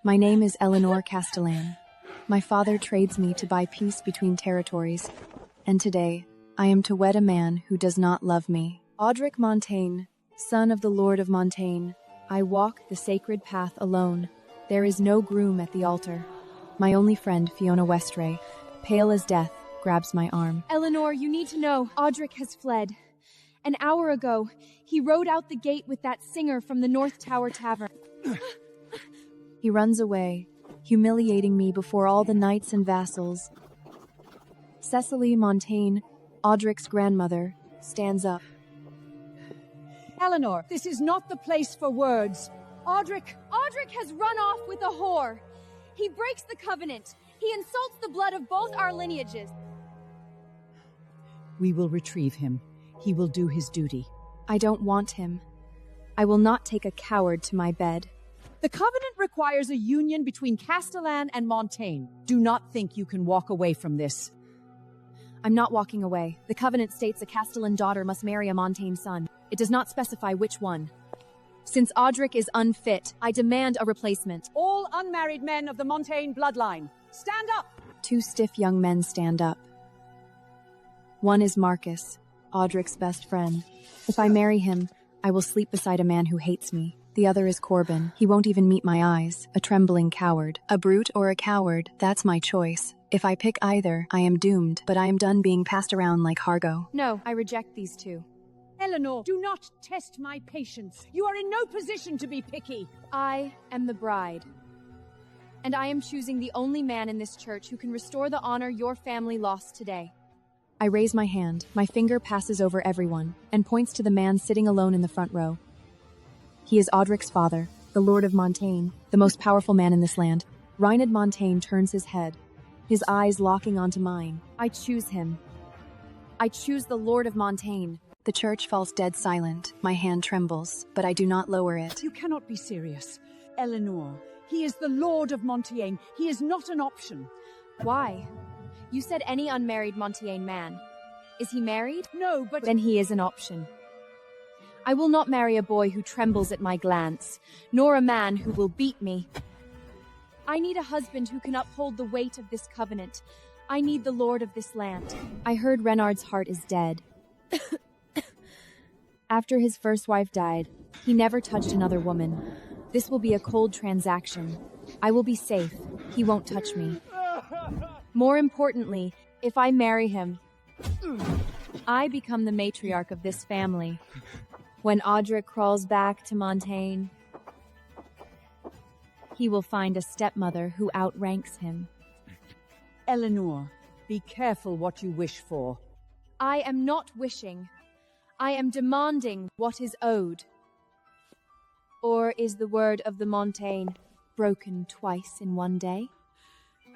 My name is Elinor Castellan. My father trades me to buy peace between territories, and today I am to wed a man who does not love me. Audric Montaigne, son of the Lord of Montaigne, I walk the sacred path alone. There is no groom at the altar. My only friend, Fiona Westray, pale as death, grabs my arm. Elinor, you need to know, Audric has fled. An hour ago, he rode out the gate with that singer from the North Tower Tavern. He runs away, humiliating me before all the knights and vassals. Cecily Montaigne, Audric's grandmother, stands up. Elinor, this is not the place for words. Audric has run off with a whore. He breaks the covenant. He insults the blood of both our lineages. We will retrieve him. He will do his duty. I don't want him. I will not take a coward to my bed. The covenant requires a union between Castellan and Montaigne. Do not think you can walk away from this. I'm not walking away. The covenant states a Castellan daughter must marry a Montaigne son. It does not specify which one. Since Audric is unfit, I demand a replacement. All unmarried men of the Montaigne bloodline, stand up! 2 stiff young men stand up. One is Marcus, Audric's best friend. If I marry him, I will sleep beside a man who hates me. The other is Corbin. He won't even meet my eyes, a trembling coward. A brute or a coward, that's my choice. If I pick either, I am doomed, but I am done being passed around like Hargo. No, I reject these two. Elinor, do not test my patience. You are in no position to be picky. I am the bride. And I am choosing the only man in this church who can restore the honor your family lost today. I raise my hand. My finger passes over everyone and points to the man sitting alone in the front row. He is Audric's father, the Lord of Montaigne, the most powerful man in this land. Reynald Montaigne turns his head, his eyes locking onto mine. I choose him. I choose the Lord of Montaigne. The church falls dead silent. My hand trembles, but I do not lower it. You cannot be serious. Elinor, he is the Lord of Montaigne. He is not an option. Why? You said any unmarried Montaigne man. Is he married? No, but... Then he is an option. I will not marry a boy who trembles at my glance, nor a man who will beat me. I need a husband who can uphold the weight of this covenant. I need the Lord of this land. I heard Reynard's heart is dead. After his first wife died, he never touched another woman. This will be a cold transaction. I will be safe. He won't touch me. More importantly, if I marry him, I become the matriarch of this family. When Audric crawls back to Montaigne, he will find a stepmother who outranks him. Elinor, be careful what you wish for. I am not wishing. I am demanding what is owed. Or is the word of the Montaigne broken twice in one day?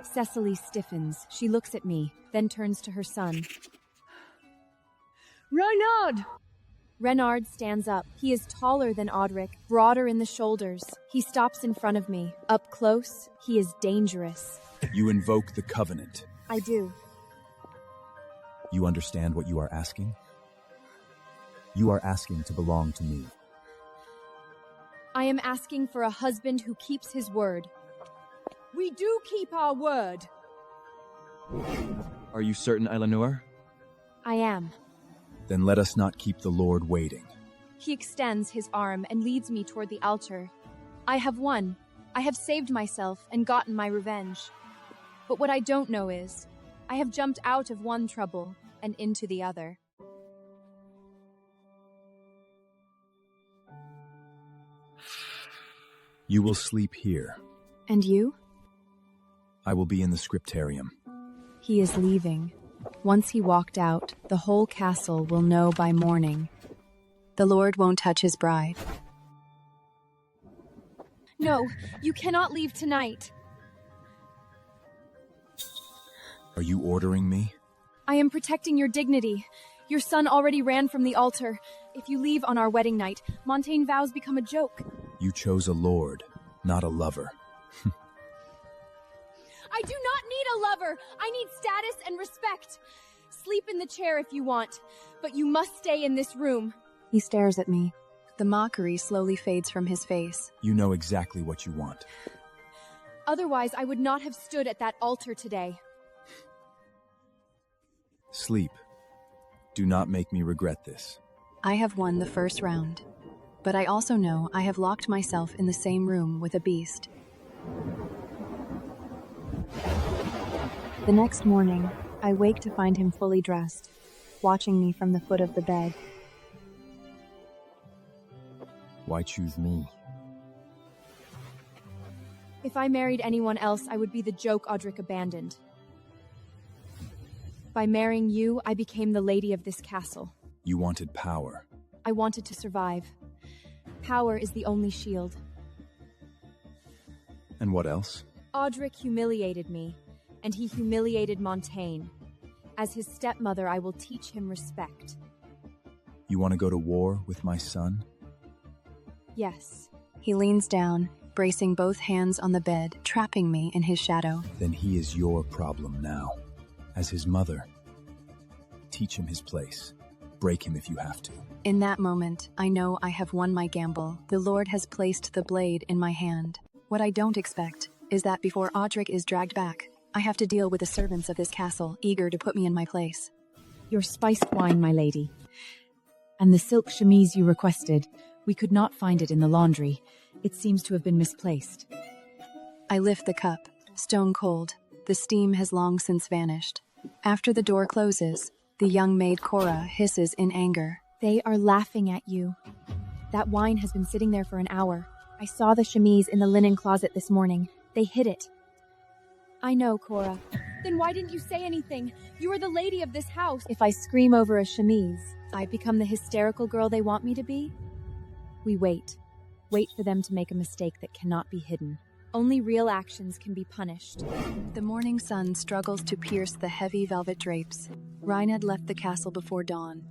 Cecily stiffens. She looks at me, then turns to her son. Reynald! Reynard stands up. He is taller than Audric, broader in the shoulders. He stops in front of me. Up close, he is dangerous. You invoke the covenant. I do. You understand what you are asking? You are asking to belong to me. I am asking for a husband who keeps his word. We do keep our word. Are you certain, Elinor? I am. Then let us not keep the Lord waiting. He extends his arm and leads me toward the altar. I have won. I have saved myself and gotten my revenge. But what I don't know is, I have jumped out of one trouble and into the other. You will sleep here. And you? I will be in the scriptarium. He is leaving. Once he walked out, the whole castle will know by morning. The Lord won't touch his bride. No, you cannot leave tonight. Are you ordering me? I am protecting your dignity. Your son already ran from the altar. If you leave on our wedding night, Montaigne vows become a joke. You chose a lord, not a lover. I do not need a lover. I need status and respect. Sleep in the chair if you want, but you must stay in this room. He stares at me. The mockery slowly fades from his face. You know exactly what you want. Otherwise, I would not have stood at that altar today. Sleep. Do not make me regret this. I have won the first round, but I also know I have locked myself in the same room with a beast. The next morning, I wake to find him fully dressed, watching me from the foot of the bed. Why choose me? If I married anyone else, I would be the joke Audric abandoned. By marrying you, I became the lady of this castle. You wanted power. I wanted to survive. Power is the only shield. And what else? Audric humiliated me, and he humiliated Montaigne. As his stepmother, I will teach him respect. You want to go to war with my son? Yes. He leans down, bracing both hands on the bed, trapping me in his shadow. Then he is your problem now. As his mother, teach him his place. Break him if you have to. In that moment, I know I have won my gamble. The Lord has placed the blade in my hand. What I don't expect is that before Audric is dragged back, I have to deal with the servants of this castle, eager to put me in my place. Your spiced wine, my lady. And the silk chemise you requested. We could not find it in the laundry. It seems to have been misplaced. I lift the cup, stone cold. The steam has long since vanished. After the door closes, the young maid Cora hisses in anger. They are laughing at you. That wine has been sitting there for an hour. I saw the chemise in the linen closet this morning. They hid it. I know, Cora. Then why didn't you say anything? You are the lady of this house. If I scream over a chemise, I become the hysterical girl they want me to be? We wait. Wait for them to make a mistake that cannot be hidden. Only real actions can be punished. The morning sun struggles to pierce the heavy velvet drapes. Reynald left the castle before dawn.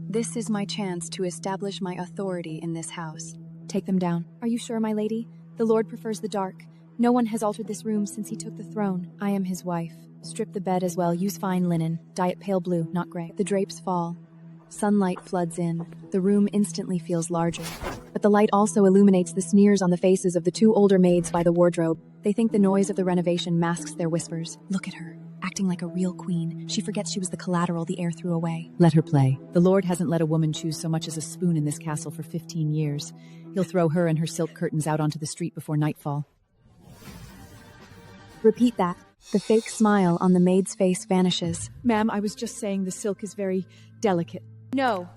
This is my chance to establish my authority in this house. Take them down. Are you sure, my lady? The Lord prefers the dark. No one has altered this room since he took the throne. I am his wife. Strip the bed as well. Use fine linen. Dye it pale blue, not gray. The drapes fall. Sunlight floods in. The room instantly feels larger. But the light also illuminates the sneers on the faces of the two older maids by the wardrobe. They think the noise of the renovation masks their whispers. Look at her, acting like a real queen. She forgets she was the collateral the heir threw away. Let her play. The Lord hasn't let a woman choose so much as a spoon in this castle for 15 years. He'll throw her and her silk curtains out onto the street before nightfall. Repeat that. The fake smile on the maid's face vanishes. Ma'am, I was just saying the silk is very delicate. No.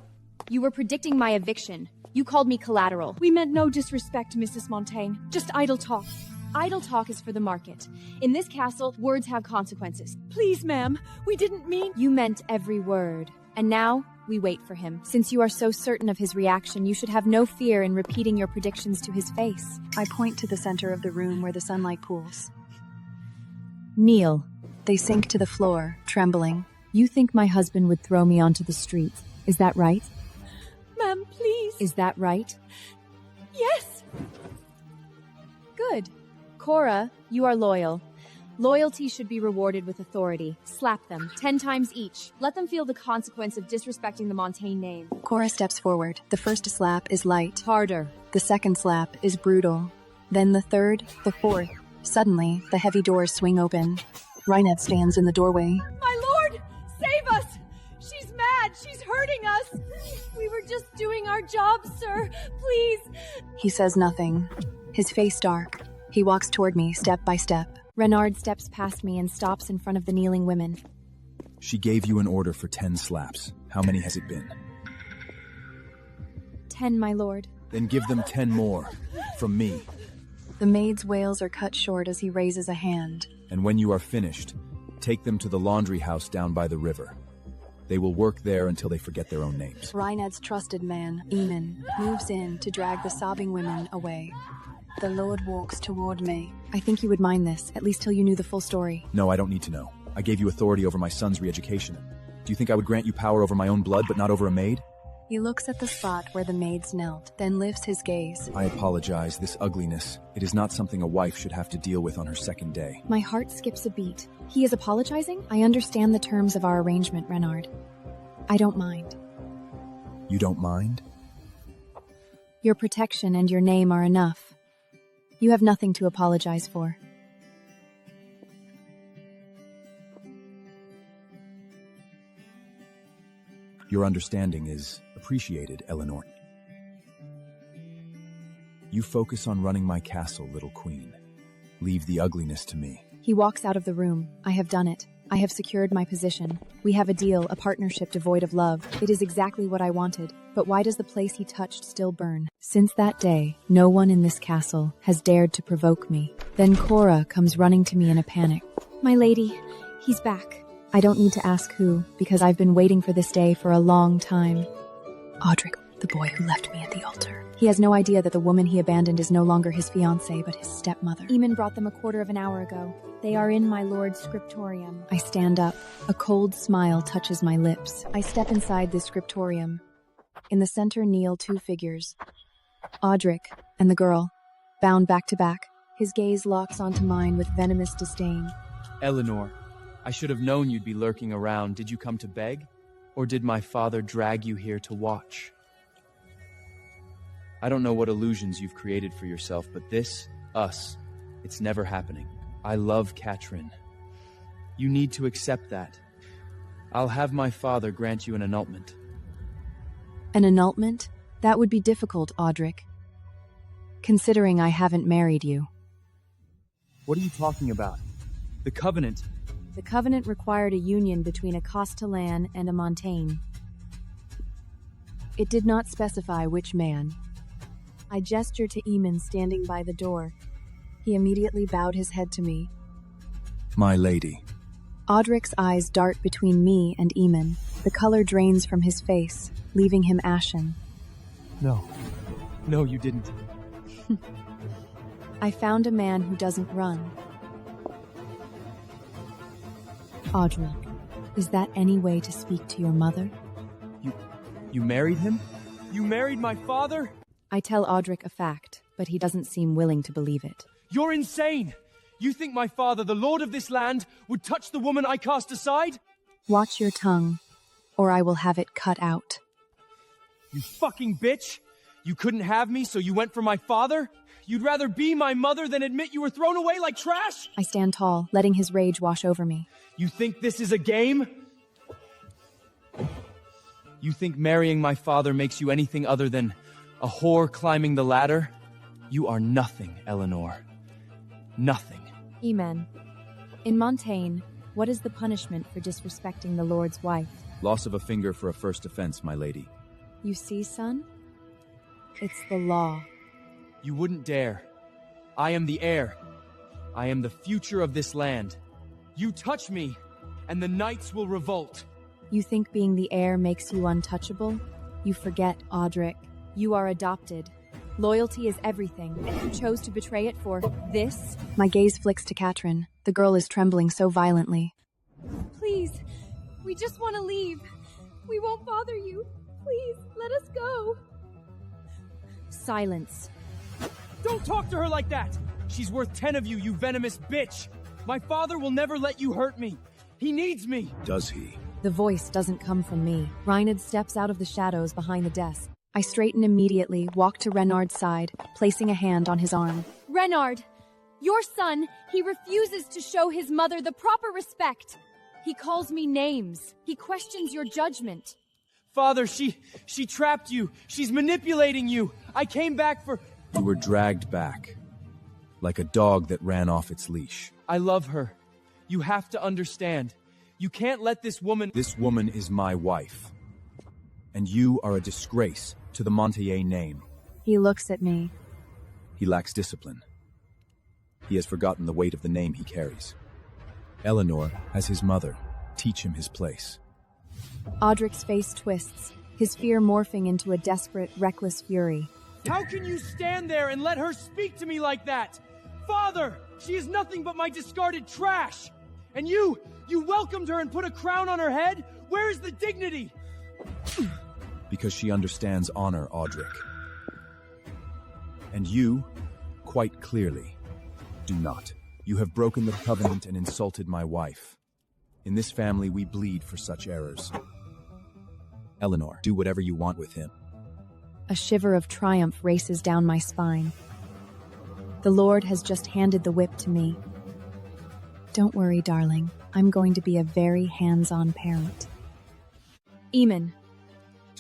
You were predicting my eviction. You called me collateral. We meant no disrespect, Mrs. Montaigne. Just idle talk. Idle talk is for the market. In this castle, words have consequences. Please, ma'am. We didn't mean... You meant every word. And now, we wait for him. Since you are so certain of his reaction, you should have no fear in repeating your predictions to his face. I point to the center of the room where the sunlight pools. Kneel. They sink to the floor, trembling. You think my husband would throw me onto the street. Is that right? Ma'am, please. Is that right? Yes. Good. Cora, you are loyal. Loyalty should be rewarded with authority. Slap them, 10 times each. Let them feel the consequence of disrespecting the Montaigne name. Cora steps forward. The first slap is light. Harder. The second slap is brutal. Then the third, the fourth. Suddenly, the heavy doors swing open. Reynald stands in the doorway. My lord! Save us! She's mad! She's hurting us! We were just doing our job, sir. Please! He says nothing. His face dark. He walks toward me, step by step. Reynald steps past me and stops in front of the kneeling women. She gave you an order for 10 slaps. How many has it been? 10, my lord. Then give them 10 more. From me. The maid's wails are cut short as he raises a hand. And when you are finished, take them to the laundry house down by the river. They will work there until they forget their own names. Reynald's trusted man, Eamon, moves in to drag the sobbing women away. The Lord walks toward me. I think you would mind this, at least till you knew the full story. No, I don't need to know. I gave you authority over my son's re-education. Do you think I would grant you power over my own blood, but not over a maid? He looks at the spot where the maids knelt, then lifts his gaze. I apologize, this ugliness. It is not something a wife should have to deal with on her second day. My heart skips a beat. He is apologizing? I understand the terms of our arrangement, Reynald. I don't mind. You don't mind? Your protection and your name are enough. You have nothing to apologize for. Your understanding is appreciated, Elinor. You focus on running my castle, little queen. Leave the ugliness to me. He walks out of the room. I have done it. I have secured my position. We have a deal, a partnership devoid of love. It is exactly what I wanted. But why does the place he touched still burn? Since that day, no one in this castle has dared to provoke me. Then Cora comes running to me in a panic. My lady, he's back. I don't need to ask who, because I've been waiting for this day for a long time. Audric, the boy who left me at the altar. He has no idea that the woman he abandoned is no longer his fiancé, but his stepmother. Eamon brought them a quarter of an hour ago. They are in my lord's scriptorium. I stand up. A cold smile touches my lips. I step inside the scriptorium. In the center kneel two figures. Audric and the girl, bound back to back. His gaze locks onto mine with venomous disdain. Elinor, I should have known you'd be lurking around. Did you come to beg? Or did my father drag you here to watch? I don't know what illusions you've created for yourself, but us, it's never happening. I love Katrin. You need to accept that. I'll have my father grant you an annulment. An annulment? That would be difficult, Audric. Considering I haven't married you. What are you talking about? The covenant. The covenant required a union between a Castellan and a Montaigne. It did not specify which man. I gestured to Eamon standing by the door. He immediately bowed his head to me. My lady. Audric's eyes dart between me and Eamon. The color drains from his face, leaving him ashen. No, you didn't. I found a man who doesn't run. Audric, is that any way to speak to your mother? You married him? You married my father? I tell Audric a fact, but he doesn't seem willing to believe it. You're insane! You think my father, the lord of this land, would touch the woman I cast aside? Watch your tongue, or I will have it cut out. You fucking bitch! You couldn't have me, so you went for my father? You'd rather be my mother than admit you were thrown away like trash? I stand tall, letting his rage wash over me. You think this is a game? You think marrying my father makes you anything other than a whore climbing the ladder? You are nothing, Elinor. Nothing. Eamon, in Montaigne, what is the punishment for disrespecting the Lord's wife? Loss of a finger for a first offense, my lady. You see, son? It's the law. You wouldn't dare. I am the heir. I am the future of this land. You touch me, and the knights will revolt. You think being the heir makes you untouchable? You forget, Audric. You are adopted. Loyalty is everything, and you chose to betray it for this? My gaze flicks to Katrin. The girl is trembling so violently. Please, we just want to leave. We won't bother you. Please, let us go. Silence. Don't talk to her like that! She's worth 10 of you, you venomous bitch! My father will never let you hurt me. He needs me. Does he? The voice doesn't come from me. Reynald steps out of the shadows behind the desk. I straighten immediately, walk to Reynard's side, placing a hand on his arm. Reynard, your son, he refuses to show his mother the proper respect. He calls me names. He questions your judgment. Father, she trapped you. She's manipulating you. I came back for... You were dragged back, like a dog that ran off its leash. I love her. You have to understand. You can't let this woman... This woman is my wife. And you are a disgrace to the Montaigne name. He looks at me. He lacks discipline. He has forgotten the weight of the name he carries. Elinor, as his mother, teach him his place. Audric's face twists, his fear morphing into a desperate, reckless fury. How can you stand there and let her speak to me like that? Father, she is nothing but my discarded trash. And you welcomed her and put a crown on her head? Where is the dignity? Because she understands honor, Audric. And you, quite clearly, do not. You have broken the covenant and insulted my wife. In this family, we bleed for such errors. Elinor, do whatever you want with him. A shiver of triumph races down my spine. The Lord has just handed the whip to me. Don't worry, darling. I'm going to be a very hands-on parent. Eamon,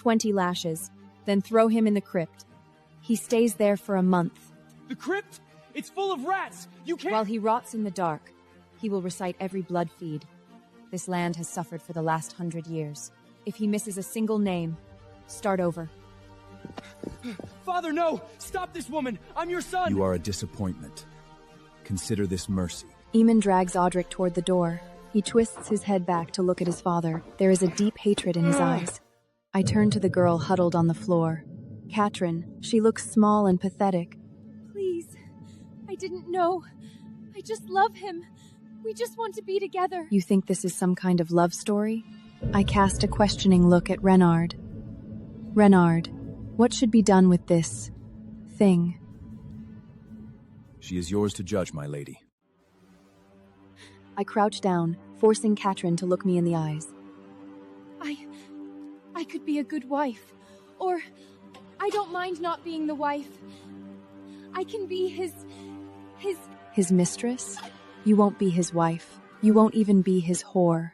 20 lashes, then throw him in the crypt. He stays there for a month. The crypt? It's full of rats! You can't— While he rots in the dark, he will recite every blood feed. This land has suffered for the last 100 years. If he misses a single name, start over. Father, no! Stop this woman! I'm your son! You are a disappointment. Consider this mercy. Eamon drags Audric toward the door. He twists his head back to look at his father. There is a deep hatred in his eyes. I turn to the girl huddled on the floor. Catrin. She looks small and pathetic. Please, I didn't know. I just love him. We just want to be together. You think this is some kind of love story? I cast a questioning look at Reynald. Reynald, what should be done with this thing? She is yours to judge, my lady. I crouch down, forcing Catrin to look me in the eyes. I could be a good wife. Or I don't mind not being the wife. I can be his... His mistress? You won't be his wife. You won't even be his whore.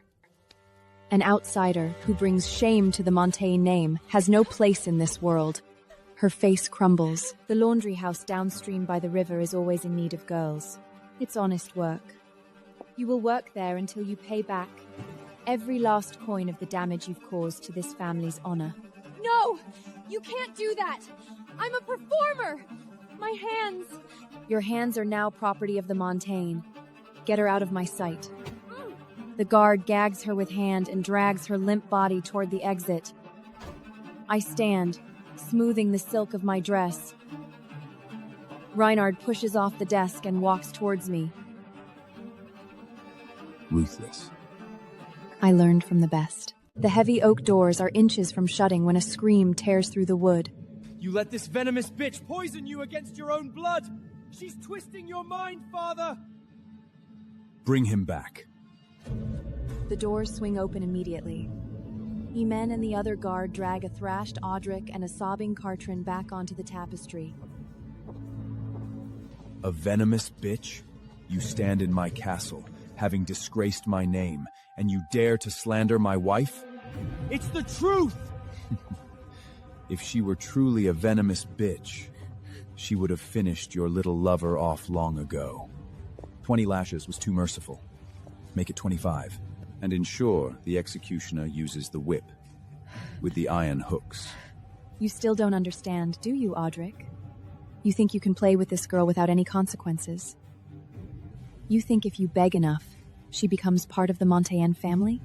An outsider who brings shame to the Montaigne name has no place in this world. Her face crumbles. The laundry house downstream by the river is always in need of girls. It's honest work. You will work there until you pay back every last coin of the damage you've caused to this family's honor. No! You can't do that! I'm a performer! My hands! Your hands are now property of the Montaigne. Get her out of my sight. The guard gags her with hand and drags her limp body toward the exit. I stand, smoothing the silk of my dress. Reynald pushes off the desk and walks towards me. Ruthless. I learned from the best. The heavy oak doors are inches from shutting when a scream tears through the wood. You let this venomous bitch poison you against your own blood! She's twisting your mind, Father! Bring him back. The doors swing open immediately. Eamon and the other guard drag a thrashed Audric and a sobbing Catrin back onto the tapestry. A venomous bitch? You stand in my castle, having disgraced my name, and you dare to slander my wife? It's the truth! If she were truly a venomous bitch, she would have finished your little lover off long ago. 20 lashes was too merciful. Make it 25, and ensure the executioner uses the whip, with the iron hooks. You still don't understand, do you, Audric? You think you can play with this girl without any consequences? You think if you beg enough, she becomes part of the Montaigne family?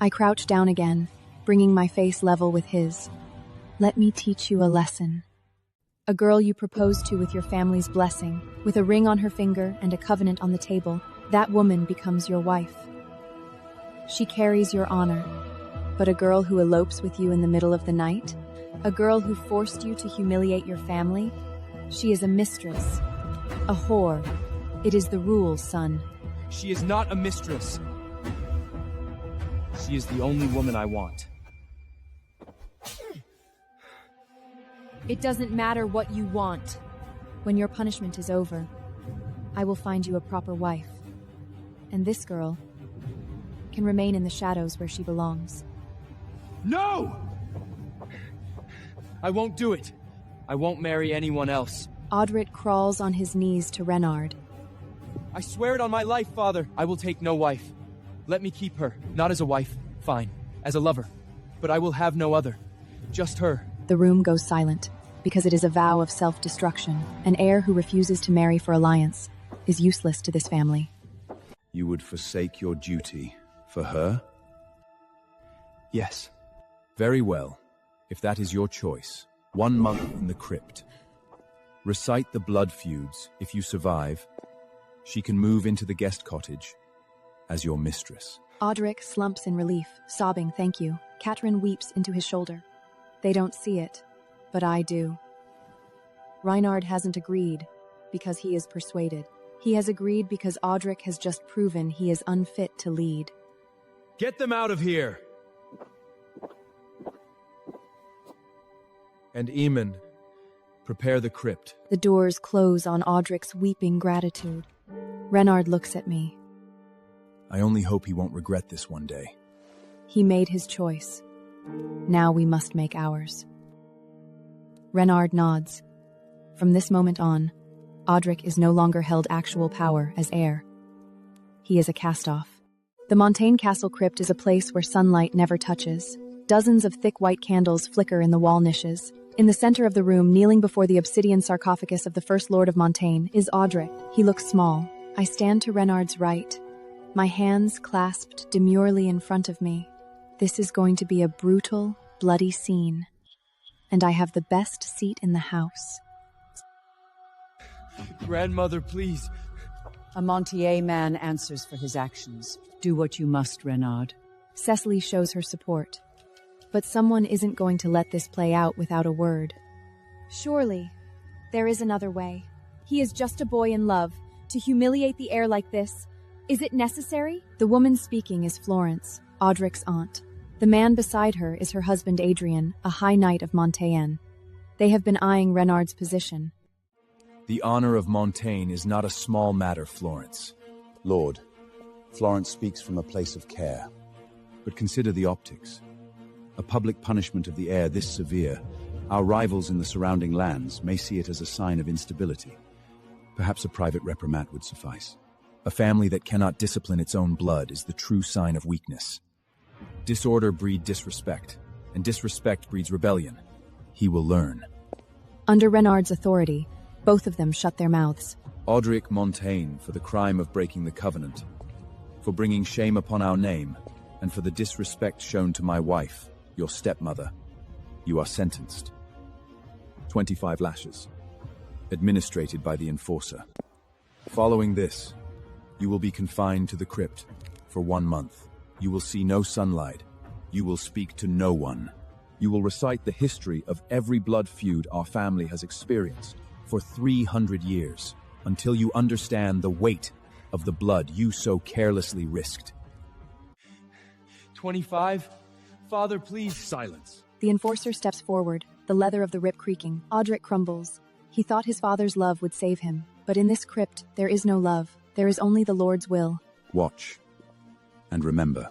I crouch down again, bringing my face level with his. Let me teach you a lesson. A girl you propose to with your family's blessing, with a ring on her finger and a covenant on the table, that woman becomes your wife. She carries your honor. But a girl who elopes with you in the middle of the night? A girl who forced you to humiliate your family? She is a mistress. A whore. It is the rule, son. She is not a mistress. She is the only woman I want. It doesn't matter what you want. When your punishment is over, I will find you a proper wife. And this girl can remain in the shadows where she belongs. No! I won't do it. I won't marry anyone else. Audric crawls on his knees to Reynald. I swear it on my life, Father. I will take no wife. Let me keep her. Not as a wife. Fine. As a lover. But I will have no other. Just her. The room goes silent, because it is a vow of self-destruction. An heir who refuses to marry for alliance is useless to this family. You would forsake your duty for her? Yes. Very well. If that is your choice, 1 month in the crypt. Recite the blood feuds. If you survive, she can move into the guest cottage as your mistress. Audric slumps in relief, sobbing thank you. Catrin weeps into his shoulder. They don't see it, but I do. Reynald hasn't agreed because he is persuaded. He has agreed because Audric has just proven he is unfit to lead. Get them out of here! And Eamon, prepare the crypt. The doors close on Audric's weeping gratitude. Reynald looks at me. I only hope he won't regret this one day. He made his choice. Now we must make ours. Reynald nods. From this moment on, Audric is no longer held actual power as heir. He is a cast-off. The Montaigne Castle crypt is a place where sunlight never touches. Dozens of thick white candles flicker in the wall niches. In the center of the room, kneeling before the obsidian sarcophagus of the first Lord of Montaigne, is Audric. He looks small. I stand to Reynard's right, my hands clasped demurely in front of me. This is going to be a brutal, bloody scene, and I have the best seat in the house. Grandmother, please. A Montier man answers for his actions. Do what you must, Reynald. Cecily shows her support. But someone isn't going to let this play out without a word. Surely, there is another way. He is just a boy in love. To humiliate the heir like this, is it necessary? The woman speaking is Florence, Audric's aunt. The man beside her is her husband Adrian, a high knight of Montaigne. They have been eyeing Reynard's position. The honor of Montaigne is not a small matter, Florence. Lord, Florence speaks from a place of care. But consider the optics. A public punishment of the heir this severe, our rivals in the surrounding lands may see it as a sign of instability. Perhaps a private reprimand would suffice. A family that cannot discipline its own blood is the true sign of weakness. Disorder breeds disrespect, and disrespect breeds rebellion. He will learn. Under Reynard's authority, both of them shut their mouths. Audric Montaigne, for the crime of breaking the covenant, for bringing shame upon our name, and for the disrespect shown to my wife, your stepmother, you are sentenced. 25 lashes, administrated by the enforcer. Following this, you will be confined to the crypt for 1 month. You will see no sunlight. You will speak to no one. You will recite the history of every blood feud our family has experienced for 300 years, until you understand the weight of the blood you so carelessly risked. 25? Father, please. Silence. The enforcer steps forward, the leather of the rip creaking. Audric crumbles. He thought his father's love would save him, but in this crypt, there is no love. There is only the Lord's will. Watch. And remember.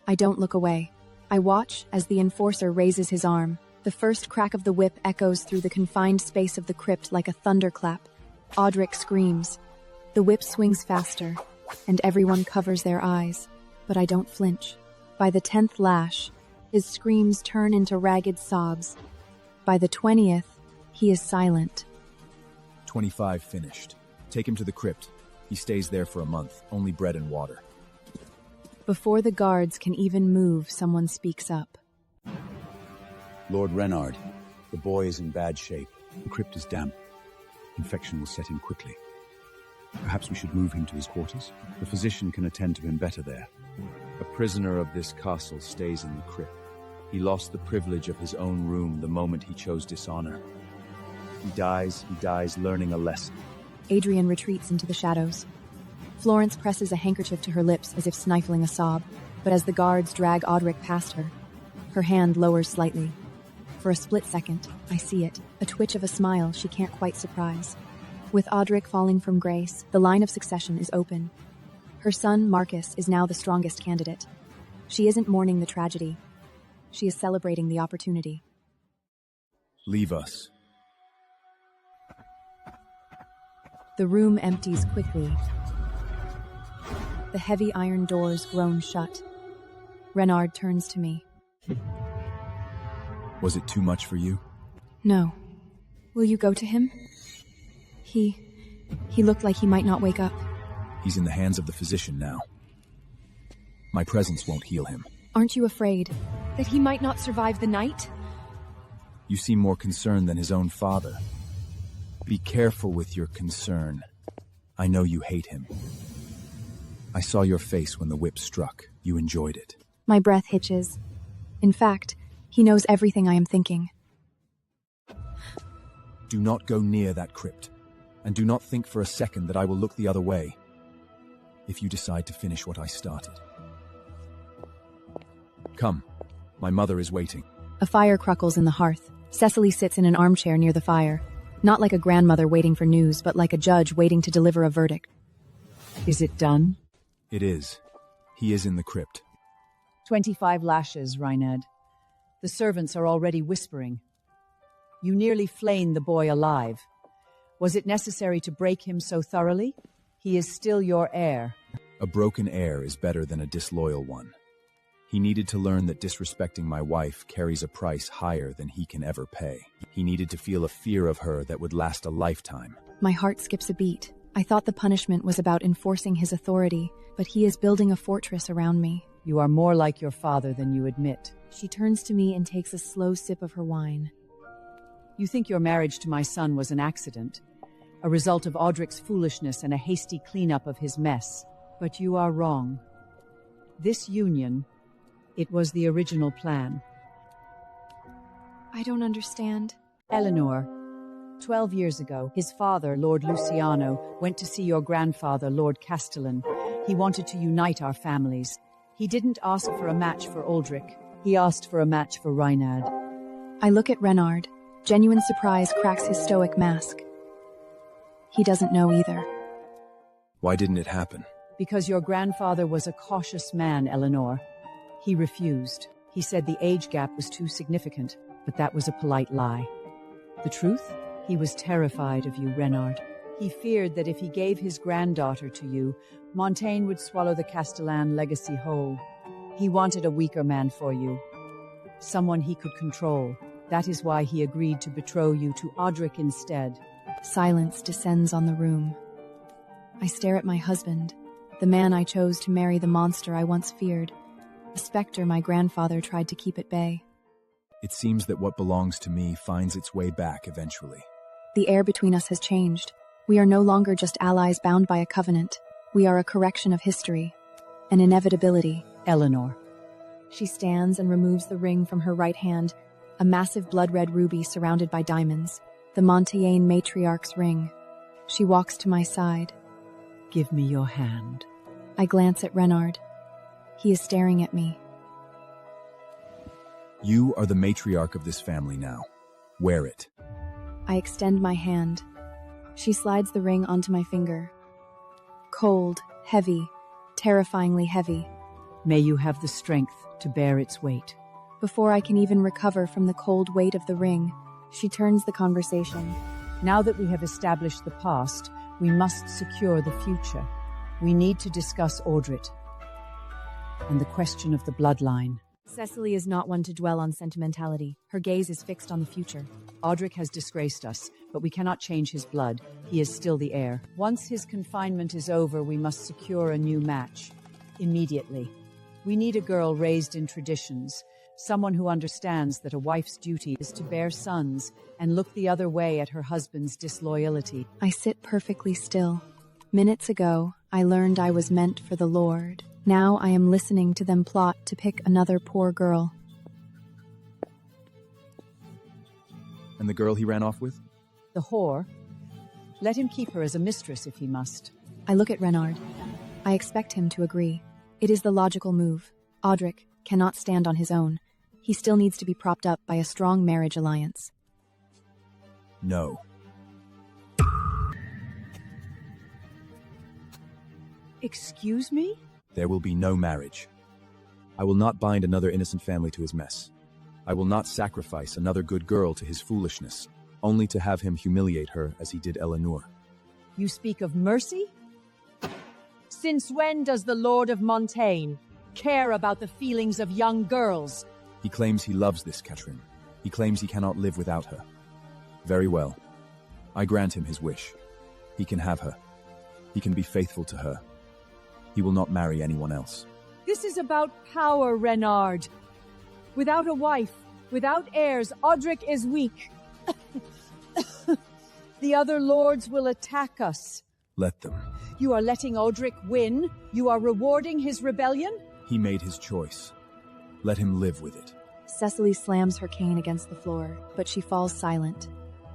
I don't look away. I watch as the enforcer raises his arm. The first crack of the whip echoes through the confined space of the crypt like a thunderclap. Audric screams. The whip swings faster, and everyone covers their eyes. But I don't flinch. By the 10th lash, his screams turn into ragged sobs. By the 20th, he is silent. 25 finished. Take him to the crypt. He stays there for a month, only bread and water. Before the guards can even move, someone speaks up. Lord Reynald, the boy is in bad shape. The crypt is damp. Infection will set in quickly. Perhaps we should move him to his quarters? The physician can attend to him better there. A prisoner of this castle stays in the crypt. He lost the privilege of his own room the moment he chose dishonor. He dies learning a lesson. Adrian retreats into the shadows. Florence presses a handkerchief to her lips as if stifling a sob, but as the guards drag Audric past her, her hand lowers slightly. For a split second, I see it, a twitch of a smile she can't quite surprise. With Audric falling from grace, the line of succession is open. Her son, Marcus, is now the strongest candidate. She isn't mourning the tragedy. She is celebrating the opportunity. Leave us. The room empties quickly. The heavy iron doors groan shut. Reynald turns to me. Was it too much for you? No. Will you go to him? He looked like he might not wake up. He's in the hands of the physician now. My presence won't heal him. Aren't you afraid? That he might not survive the night? You seem more concerned than his own father. Be careful with your concern. I know you hate him. I saw your face when the whip struck. You enjoyed it. My breath hitches. In fact, he knows everything I am thinking. Do not go near that crypt, and do not think for a second that I will look the other way, if you decide to finish what I started. Come, my mother is waiting. A fire crackles in the hearth. Cecily sits in an armchair near the fire, not like a grandmother waiting for news, but like a judge waiting to deliver a verdict. Is it done? It is. He is in the crypt. 25 lashes, Reynald. The servants are already whispering. You nearly flayed the boy alive. Was it necessary to break him so thoroughly? He is still your heir. A broken heir is better than a disloyal one. He needed to learn that disrespecting my wife carries a price higher than he can ever pay. He needed to feel a fear of her that would last a lifetime. My heart skips a beat. I thought the punishment was about enforcing his authority, but he is building a fortress around me. You are more like your father than you admit. She turns to me and takes a slow sip of her wine. You think your marriage to my son was an accident, a result of Audric's foolishness and a hasty cleanup of his mess. But you are wrong. This union, it was the original plan. I don't understand. Elinor, 12 years ago, his father, Lord Luciano, went to see your grandfather, Lord Castellan. He wanted to unite our families. He didn't ask for a match for Audric. He asked for a match for Reynald. I look at Reynard. Genuine surprise cracks his stoic mask. He doesn't know either. Why didn't it happen? Because your grandfather was a cautious man, Elinor. He refused. He said the age gap was too significant, but that was a polite lie. The truth? He was terrified of you, Reynard. He feared that if he gave his granddaughter to you, Montaigne would swallow the Castellan legacy whole. He wanted a weaker man for you, someone he could control. That is why he agreed to betroth you to Audric instead. Silence descends on the room. I stare at my husband, the man I chose to marry the monster I once feared, a specter my grandfather tried to keep at bay. It seems that what belongs to me finds its way back eventually. The air between us has changed. We are no longer just allies bound by a covenant. We are a correction of history, an inevitability. Elinor. She stands and removes the ring from her right hand, a massive blood-red ruby surrounded by diamonds, the Montaigne matriarch's ring. She walks to my side. Give me your hand. I glance at Reynard. He is staring at me. You are the matriarch of this family now. Wear it. I extend my hand. She slides the ring onto my finger. Cold, heavy, terrifyingly heavy. May you have the strength to bear its weight. Before I can even recover from the cold weight of the ring, she turns the conversation. Now that we have established the past, we must secure the future. We need to discuss Audric and the question of the bloodline. Cecily is not one to dwell on sentimentality. Her gaze is fixed on the future. Audric has disgraced us, but we cannot change his blood. He is still the heir. Once his confinement is over, we must secure a new match. Immediately. We need a girl raised in traditions, someone who understands that a wife's duty is to bear sons and look the other way at her husband's disloyalty. I sit perfectly still. Minutes ago, I learned I was meant for the Lord. Now I am listening to them plot to pick another poor girl. And the girl he ran off with? The whore. Let him keep her as a mistress if he must. I look at Reynard. I expect him to agree. It is the logical move. Audric cannot stand on his own. He still needs to be propped up by a strong marriage alliance. No. Excuse me? There will be no marriage. I will not bind another innocent family to his mess. I will not sacrifice another good girl to his foolishness, only to have him humiliate her as he did Elinor. You speak of mercy? Since when does the Lord of Montaigne care about the feelings of young girls? He claims he loves this Catherine. He claims he cannot live without her. Very well. I grant him his wish. He can have her. He can be faithful to her. He will not marry anyone else. This is about power, Reynard. Without a wife, without heirs, Audric is weak. The other lords will attack us. Let them. You are letting Audric win? You are rewarding his rebellion? He made his choice. Let him live with it. Cecily slams her cane against the floor, but she falls silent.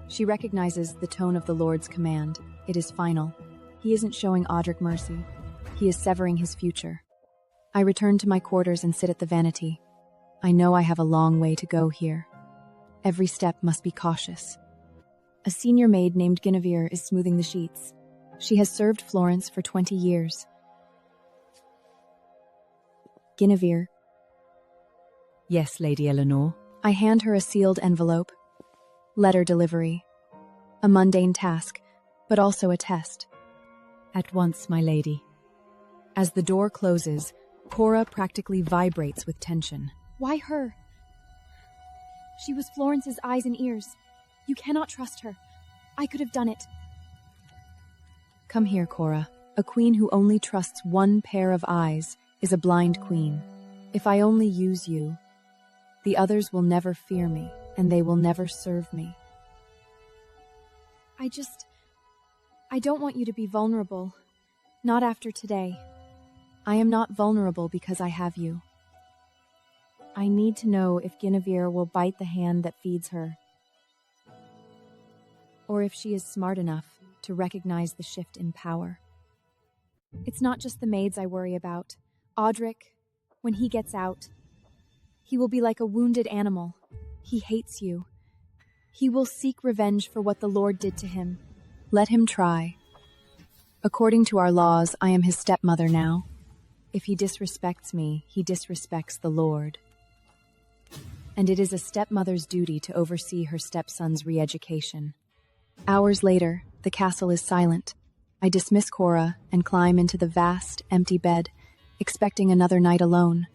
She recognizes the tone of the Lord's command. It is final. He isn't showing Audric mercy. He is severing his future. I return to my quarters and sit at the vanity. I know I have a long way to go here. Every step must be cautious. A senior maid named Guinevere is smoothing the sheets. She has served Florence for 20 years. Guinevere. Yes, Lady Elinor. I hand her a sealed envelope. Letter delivery. A mundane task, but also a test. At once, my lady. As the door closes, Cora practically vibrates with tension. Why her? She was Florence's eyes and ears. You cannot trust her. I could have done it. Come here, Cora. A queen who only trusts one pair of eyes is a blind queen. If I only use you, the others will never fear me, and they will never serve me. I don't want you to be vulnerable. Not after today. I am not vulnerable because I have you. I need to know if Guinevere will bite the hand that feeds her, or if she is smart enough to recognize the shift in power. It's not just the maids I worry about. Audric, when he gets out, he will be like a wounded animal. He hates you. He will seek revenge for what the Lord did to him. Let him try. According to our laws, I am his stepmother now. If he disrespects me, he disrespects the Lord. And it is a stepmother's duty to oversee her stepson's re-education. Hours later, the castle is silent. I dismiss Cora and climb into the vast, empty bed, expecting another night alone.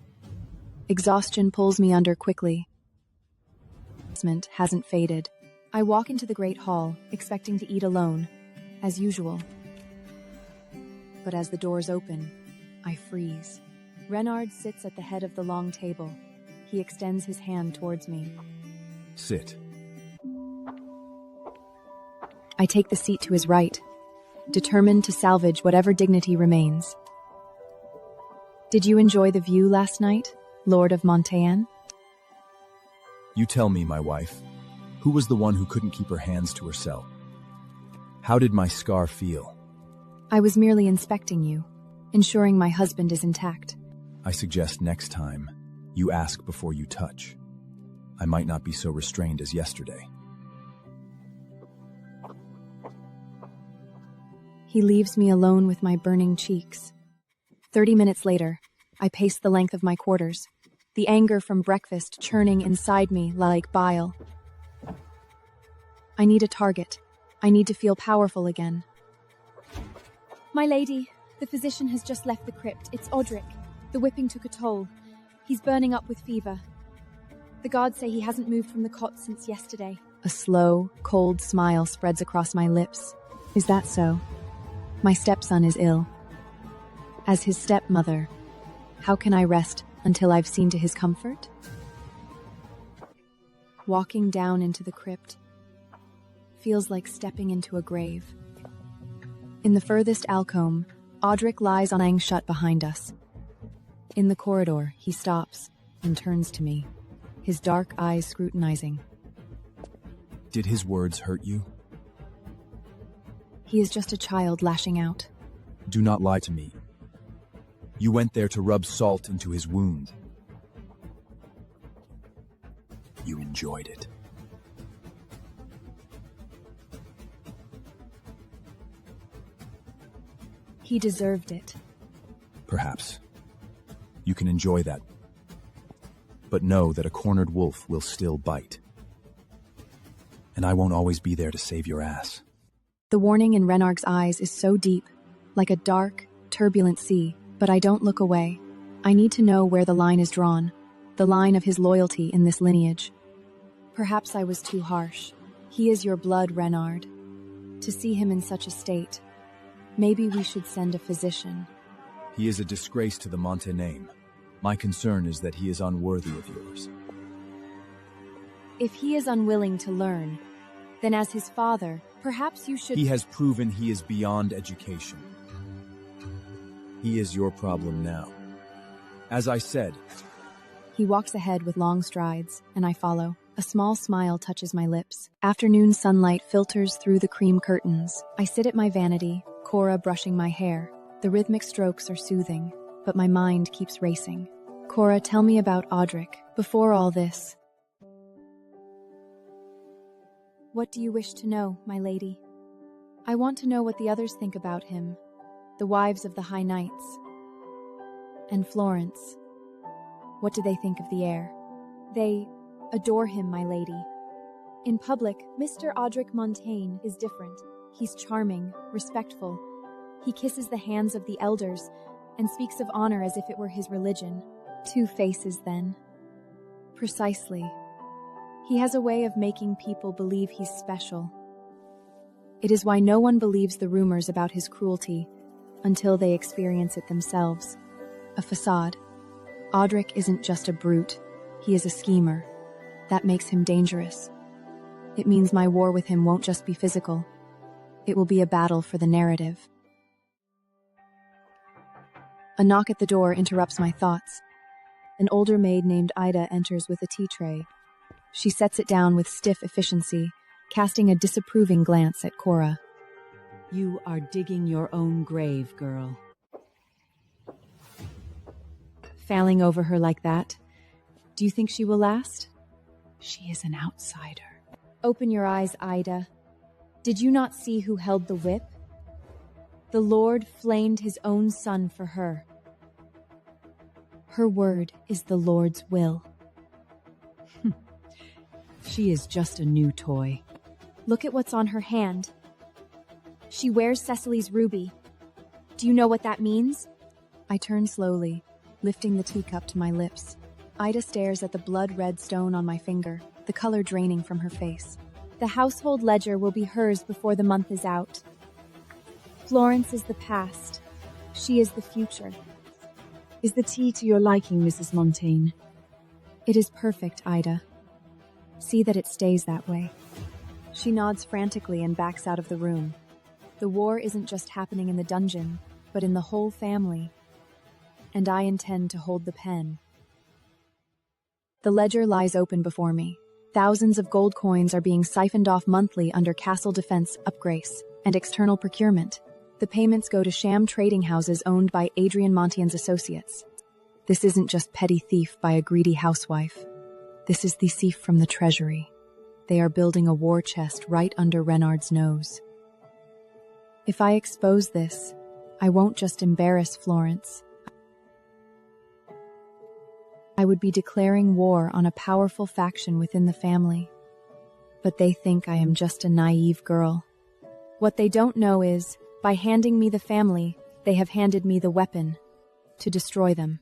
Exhaustion pulls me under quickly. Embarrassment hasn't faded. I walk into the great hall, expecting to eat alone, as usual. But as the doors open, I freeze. Reynald sits at the head of the long table. He extends his hand towards me. Sit. I take the seat to his right, determined to salvage whatever dignity remains. Did you enjoy the view last night, Lord of Montaigne? You tell me, my wife. Who was the one who couldn't keep her hands to herself? How did my scar feel? I was merely inspecting you, ensuring my husband is intact. I suggest next time, you ask before you touch. I might not be so restrained as yesterday. He leaves me alone with my burning cheeks. 30 minutes later, I pace the length of my quarters, the anger from breakfast churning inside me like bile. I need a target. I need to feel powerful again. My lady, the physician has just left the crypt. It's Audric. The whipping took a toll. He's burning up with fever. The guards say he hasn't moved from the cot since yesterday. A slow, cold smile spreads across my lips. Is that so? My stepson is ill. As his stepmother, how can I rest until I've seen to his comfort? Walking down into the crypt feels like stepping into a grave. In the furthest alcove, Audric lies on ang shut behind us. In the corridor, he stops and turns to me, his dark eyes scrutinizing. Did his words hurt you? He is just a child lashing out. Do not lie to me. You went there to rub salt into his wound. You enjoyed it. He deserved it. Perhaps. You can enjoy that. But know that a cornered wolf will still bite. And I won't always be there to save your ass. The warning in Reynard's eyes is so deep, like a dark, turbulent sea, but I don't look away. I need to know where the line is drawn, the line of his loyalty in this lineage. Perhaps I was too harsh. He is your blood, Reynald. To see him in such a state, maybe we should send a physician. He is a disgrace to the Montaigne. My concern is that he is unworthy of yours. If he is unwilling to learn, then as his father, perhaps you should— He has proven he is beyond education. He is your problem now. As I said— He walks ahead with long strides, and I follow. A small smile touches my lips. Afternoon sunlight filters through the cream curtains. I sit at my vanity, Cora brushing my hair. The rhythmic strokes are soothing, but my mind keeps racing. Cora, tell me about Audric. Before all this— What do you wish to know, my lady? I want to know what the others think about him, the wives of the high knights. And Florence. What do they think of the heir? They Adore him, my lady. In public, Mr. Audric Montaigne is different. He's charming, respectful. He kisses the hands of the elders and speaks of honor as if it were his religion. Two faces, then. Precisely. He has a way of making people believe he's special. It is why no one believes the rumors about his cruelty until they experience it themselves. A facade. Audric isn't just a brute, he is a schemer. That makes him dangerous. It means my war with him won't just be physical. It will be a battle for the narrative. A knock at the door interrupts my thoughts. An older maid named Ida enters with a tea tray. She sets it down with stiff efficiency, casting a disapproving glance at Cora. You are digging your own grave, girl. Failing over her like that, do you think she will last? She is an outsider. Open your eyes, Ida. Did you not see who held the whip? The Lord flamed his own son for her. Her word is the Lord's will. She is just a new toy. Look at what's on her hand. She wears Cecily's ruby. Do you know what that means? I turn slowly, lifting the teacup to my lips. Ida stares at the blood-red stone on my finger, the color draining from her face. The household ledger will be hers before the month is out. Florence is the past. She is the future. Is the tea to your liking, Mrs. Montaigne? It is perfect, Ida. See that it stays that way. She nods frantically and backs out of the room. The war isn't just happening in the dungeon, but in the whole family. And I intend to hold the pen. The ledger lies open before me. Thousands of gold coins are being siphoned off monthly under castle defense upgrace and external procurement. The payments go to sham trading houses owned by Adrian Montian's associates. This isn't just petty thief by a greedy housewife. This is the thief from the treasury. They are building a war chest right under Reynard's nose. If I expose this, I won't just embarrass Florence. I would be declaring war on a powerful faction within the family. But they think I am just a naive girl. What they don't know is, by handing me the family, they have handed me the weapon to destroy them.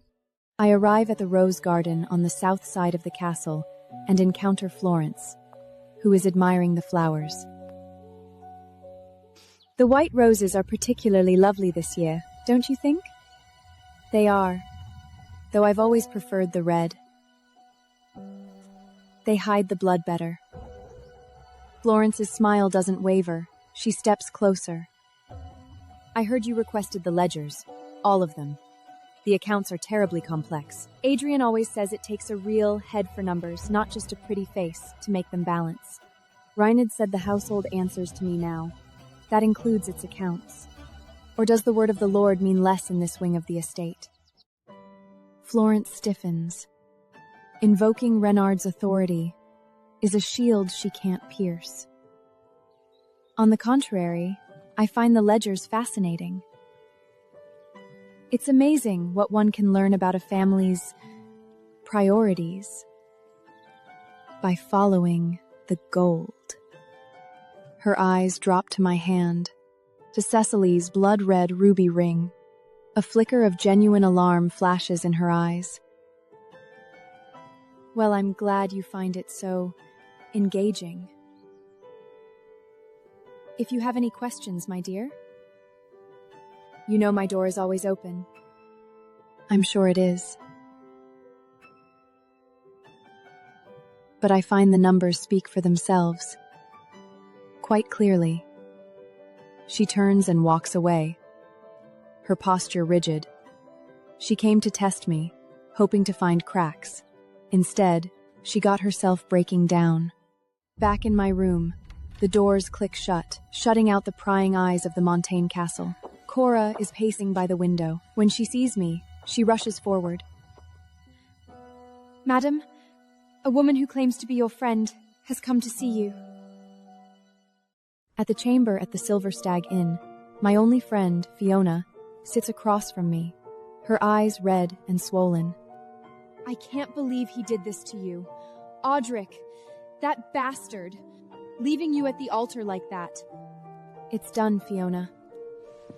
I arrive at the rose garden on the south side of the castle and encounter Florence, who is admiring the flowers. The white roses are particularly lovely this year, don't you think? They are, though I've always preferred the red. They hide the blood better. Florence's smile doesn't waver. She steps closer. I heard you requested the ledgers, all of them. The accounts are terribly complex. Adrian always says it takes a real head for numbers, not just a pretty face, to make them balance. Reynald said the household answers to me now. That includes its accounts. Or does the word of the Lord mean less in this wing of the estate? Florence stiffens. Invoking Reynard's authority is a shield she can't pierce. On the contrary, I find the ledgers fascinating. It's amazing what one can learn about a family's priorities by following the gold. Her eyes drop to my hand, to Cecily's blood-red ruby ring. A flicker of genuine alarm flashes in her eyes. Well, I'm glad you find it so engaging. If you have any questions, my dear, you know my door is always open. I'm sure it is. But I find the numbers speak for themselves. Quite clearly. She turns and walks away, her posture rigid. She came to test me, hoping to find cracks. Instead, she got herself breaking down. Back in my room, the doors click shut, shutting out the prying eyes of the Montaigne castle. Cora is pacing by the window. When she sees me, she rushes forward. Madam, a woman who claims to be your friend has come to see you. At the chamber at the Silver Stag Inn, my only friend, Fiona, sits across from me, her eyes red and swollen. I can't believe he did this to you. Audric, that bastard, leaving you at the altar like that. It's done, Fiona.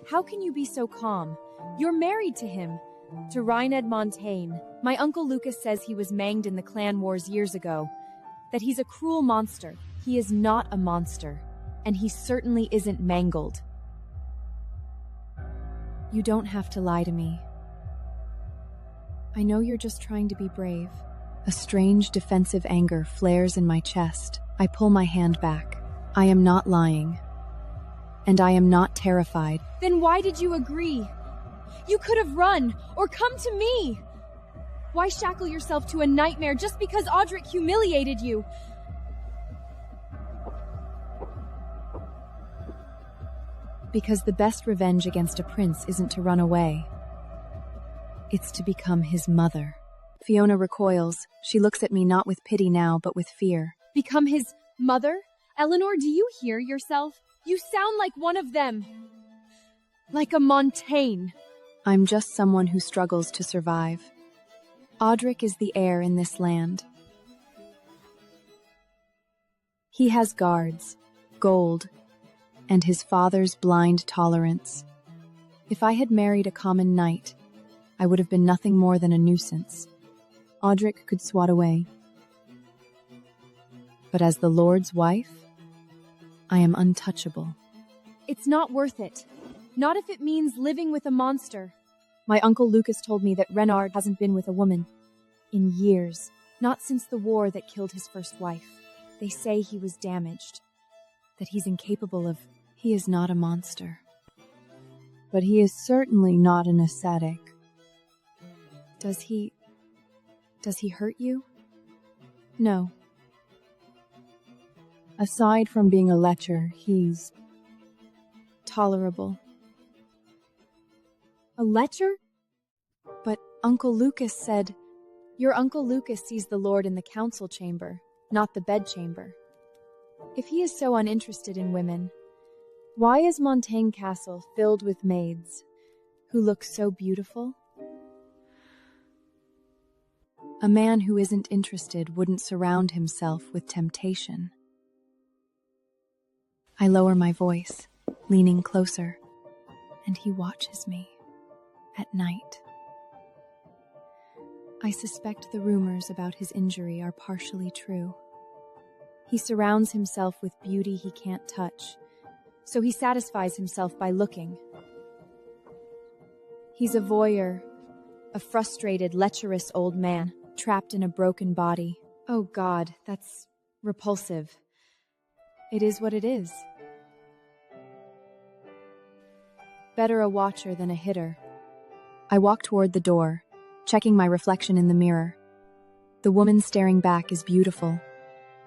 How can you be so calm? You're married to him, to Reynald Montaigne. My uncle Lucas says he was manged in the clan wars years ago, that he's a cruel monster. He is not a monster, and he certainly isn't mangled. You don't have to lie to me. I know you're just trying to be brave. A strange defensive anger flares in my chest. I pull my hand back. I am not lying. And I am not terrified. Then why did you agree? You could have run, or come to me! Why shackle yourself to a nightmare just because Audric humiliated you? Because the best revenge against a prince isn't to run away. It's to become his mother. Fiona recoils. She looks at me not with pity now, but with fear. Become his mother? Elinor, do you hear yourself? You sound like one of them. Like a Montaigne. I'm just someone who struggles to survive. Audric is the heir in this land. He has guards, gold, and his father's blind tolerance. If I had married a common knight, I would have been nothing more than a nuisance. Audric could swat away. But as the Lord's wife, I am untouchable. It's not worth it. Not if it means living with a monster. My uncle Lucas told me that Reynald hasn't been with a woman in years, not since the war that killed his first wife. They say he was damaged, that he's incapable of... He is not a monster. But he is certainly not an ascetic. Does he hurt you? No. Aside from being a lecher, he's tolerable. A lecher? But Uncle Lucas said... Your Uncle Lucas sees the Lord in the council chamber, not the bedchamber. If he is so uninterested in women, why is Montaigne Castle filled with maids who look so beautiful? A man who isn't interested wouldn't surround himself with temptation. I lower my voice, leaning closer, and he watches me at night. I suspect the rumors about his injury are partially true. He surrounds himself with beauty he can't touch, so he satisfies himself by looking. He's a voyeur, a frustrated, lecherous old man, trapped in a broken body. Oh God, that's repulsive. It is what it is. Better a watcher than a hitter. I walk toward the door, checking my reflection in the mirror. The woman staring back is beautiful,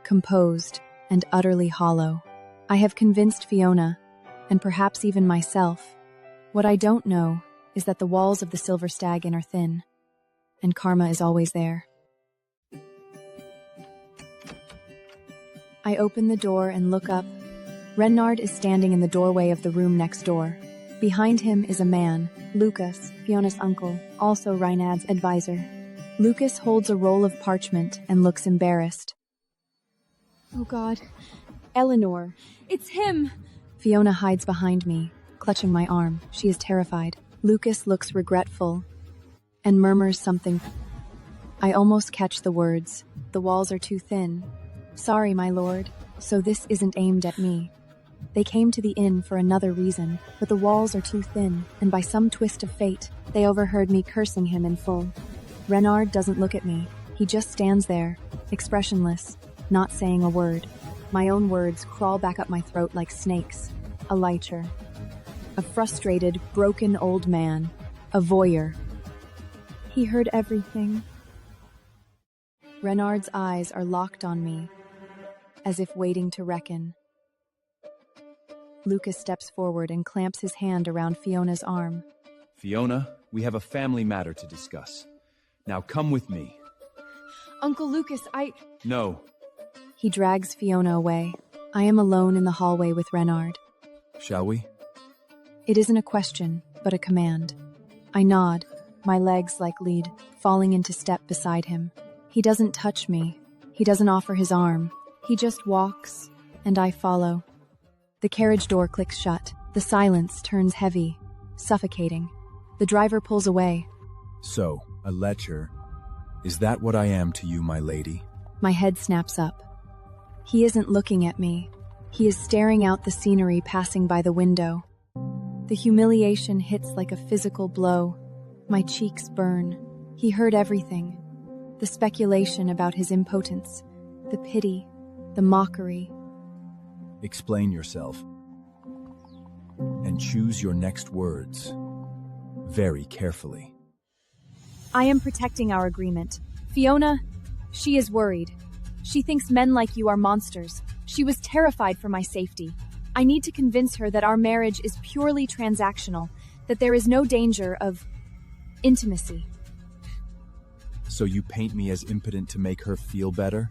composed, and utterly hollow. I have convinced Fiona, and perhaps even myself. What I don't know is that the walls of the Silver Stag Inn are thin, and karma is always there. I open the door and look up. Reynald is standing in the doorway of the room next door. Behind him is a man, Lucas, Fiona's uncle, also Reynald's advisor. Lucas holds a roll of parchment and looks embarrassed. Oh God, Elinor, it's him! Fiona hides behind me, clutching my arm. She is terrified. Lucas looks regretful and murmurs something. I almost catch the words. The walls are too thin. Sorry, my lord. So this isn't aimed at me. They came to the inn for another reason, but the walls are too thin, and by some twist of fate, they overheard me cursing him in full. Reynald doesn't look at me. He just stands there, expressionless, not saying a word. My own words crawl back up my throat like snakes. A lecher. A frustrated, broken old man. A voyeur. He heard everything. Reynald's eyes are locked on me, as if waiting to reckon. Lucas steps forward and clamps his hand around Fiona's arm. Fiona, we have a family matter to discuss. Now come with me. Uncle Lucas, No. He drags Fiona away. I am alone in the hallway with Reynald. Shall we? It isn't a question, but a command. I nod, my legs like lead, falling into step beside him. He doesn't touch me. He doesn't offer his arm. He just walks, and I follow. The carriage door clicks shut. The silence turns heavy, suffocating. The driver pulls away. So, a lecher. Is that what I am to you, my lady? My head snaps up. He isn't looking at me. He is staring out the scenery passing by the window. The humiliation hits like a physical blow. My cheeks burn. He heard everything. The speculation about his impotence, the pity, the mockery. Explain yourself. And choose your next words. Very carefully. I am protecting our agreement. Fiona, she is worried. She thinks men like you are monsters. She was terrified for my safety. I need to convince her that our marriage is purely transactional, that there is no danger of intimacy. So you paint me as impotent to make her feel better?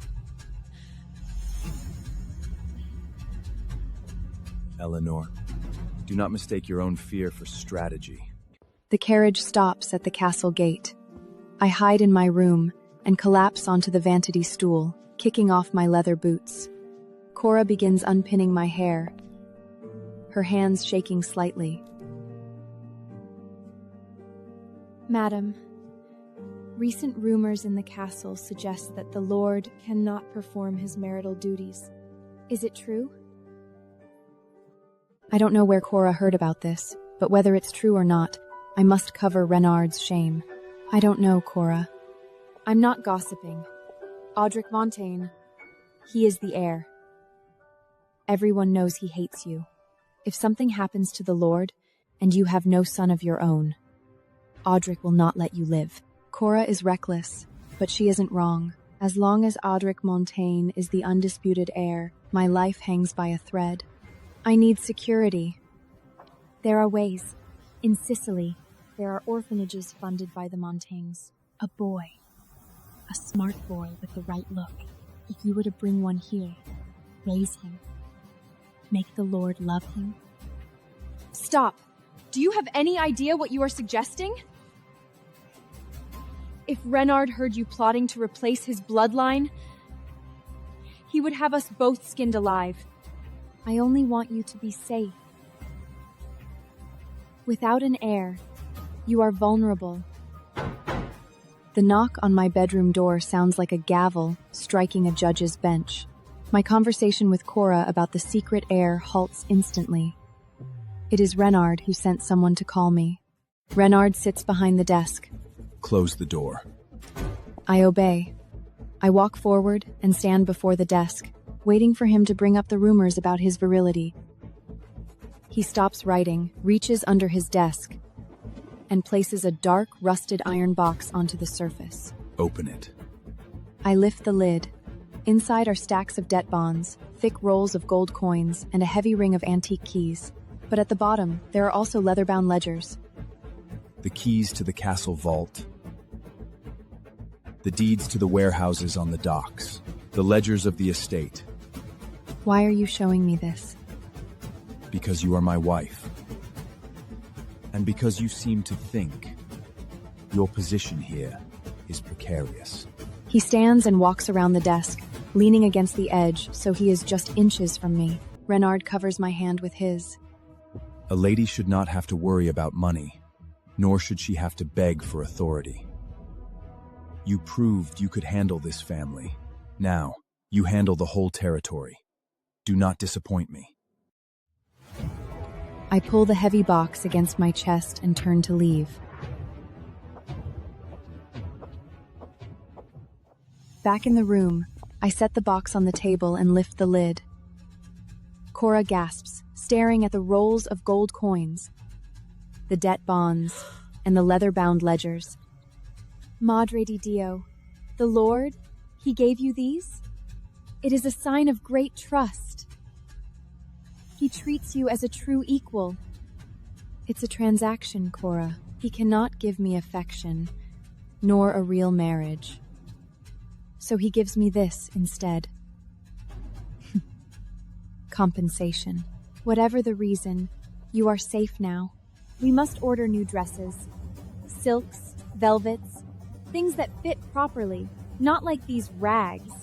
Elinor, do not mistake your own fear for strategy. The carriage stops at the castle gate. I hide in my room and collapse onto the vanity stool, kicking off my leather boots. Cora begins unpinning my hair, her hands shaking slightly. Madam, recent rumors in the castle suggest that the Lord cannot perform his marital duties. Is it true? I don't know where Cora heard about this, but whether it's true or not, I must cover Reynard's shame. I don't know, Cora. I'm not gossiping. Audric Montaigne, He is the heir. Everyone knows he hates you. If something happens to the Lord, and you have no son of your own, Audric will not let you live. Cora is reckless, but she isn't wrong. As long as Audric Montaigne is the undisputed heir, my life hangs by a thread. I need security. there are ways. In Sicily, there are orphanages funded by the Montaignes. A boy, a smart boy with the right look. If you were to bring one here, raise him, make the Lord love him. Stop! Do you have any idea what you are suggesting? If Reynald heard you plotting to replace his bloodline, he would have us both skinned alive. I only want you to be safe. Without an heir, you are vulnerable. The knock on my bedroom door sounds like a gavel striking a judge's bench. My conversation with Cora about the secret heir halts instantly. It is Reynald who sent someone to call me. Reynald sits behind the desk. Close the door. I obey. I walk forward and stand before the desk, waiting for him to bring up the rumors about his virility. He stops writing, reaches under his desk, and places a dark, rusted iron box onto the surface. Open it. I lift the lid. Inside are stacks of debt bonds, thick rolls of gold coins, and a heavy ring of antique keys. But at the bottom, there are also leather-bound ledgers. The keys to the castle vault. The deeds to the warehouses on the docks. The ledgers of the estate. Why are you showing me this? Because you are my wife. And because you seem to think your position here is precarious. He stands and walks around the desk, leaning against the edge so he is just inches from me. Reynald covers my hand with his. A lady should not have to worry about money, nor should she have to beg for authority. You proved you could handle this family. Now, you handle the whole territory. Do not disappoint me. I pull the heavy box against my chest and turn to leave. Back in the room, I set the box on the table and lift the lid. Cora gasps, staring at the rolls of gold coins, the debt bonds, and the leather-bound ledgers. Madre di Dio, the Lord, he gave you these? It is a sign of great trust. He treats you as a true equal. It's a transaction, Cora. He cannot give me affection, nor a real marriage. So he gives me this instead. Compensation. Whatever the reason, you are safe now. We must order new dresses. Silks, velvets, things that fit properly, not like these rags.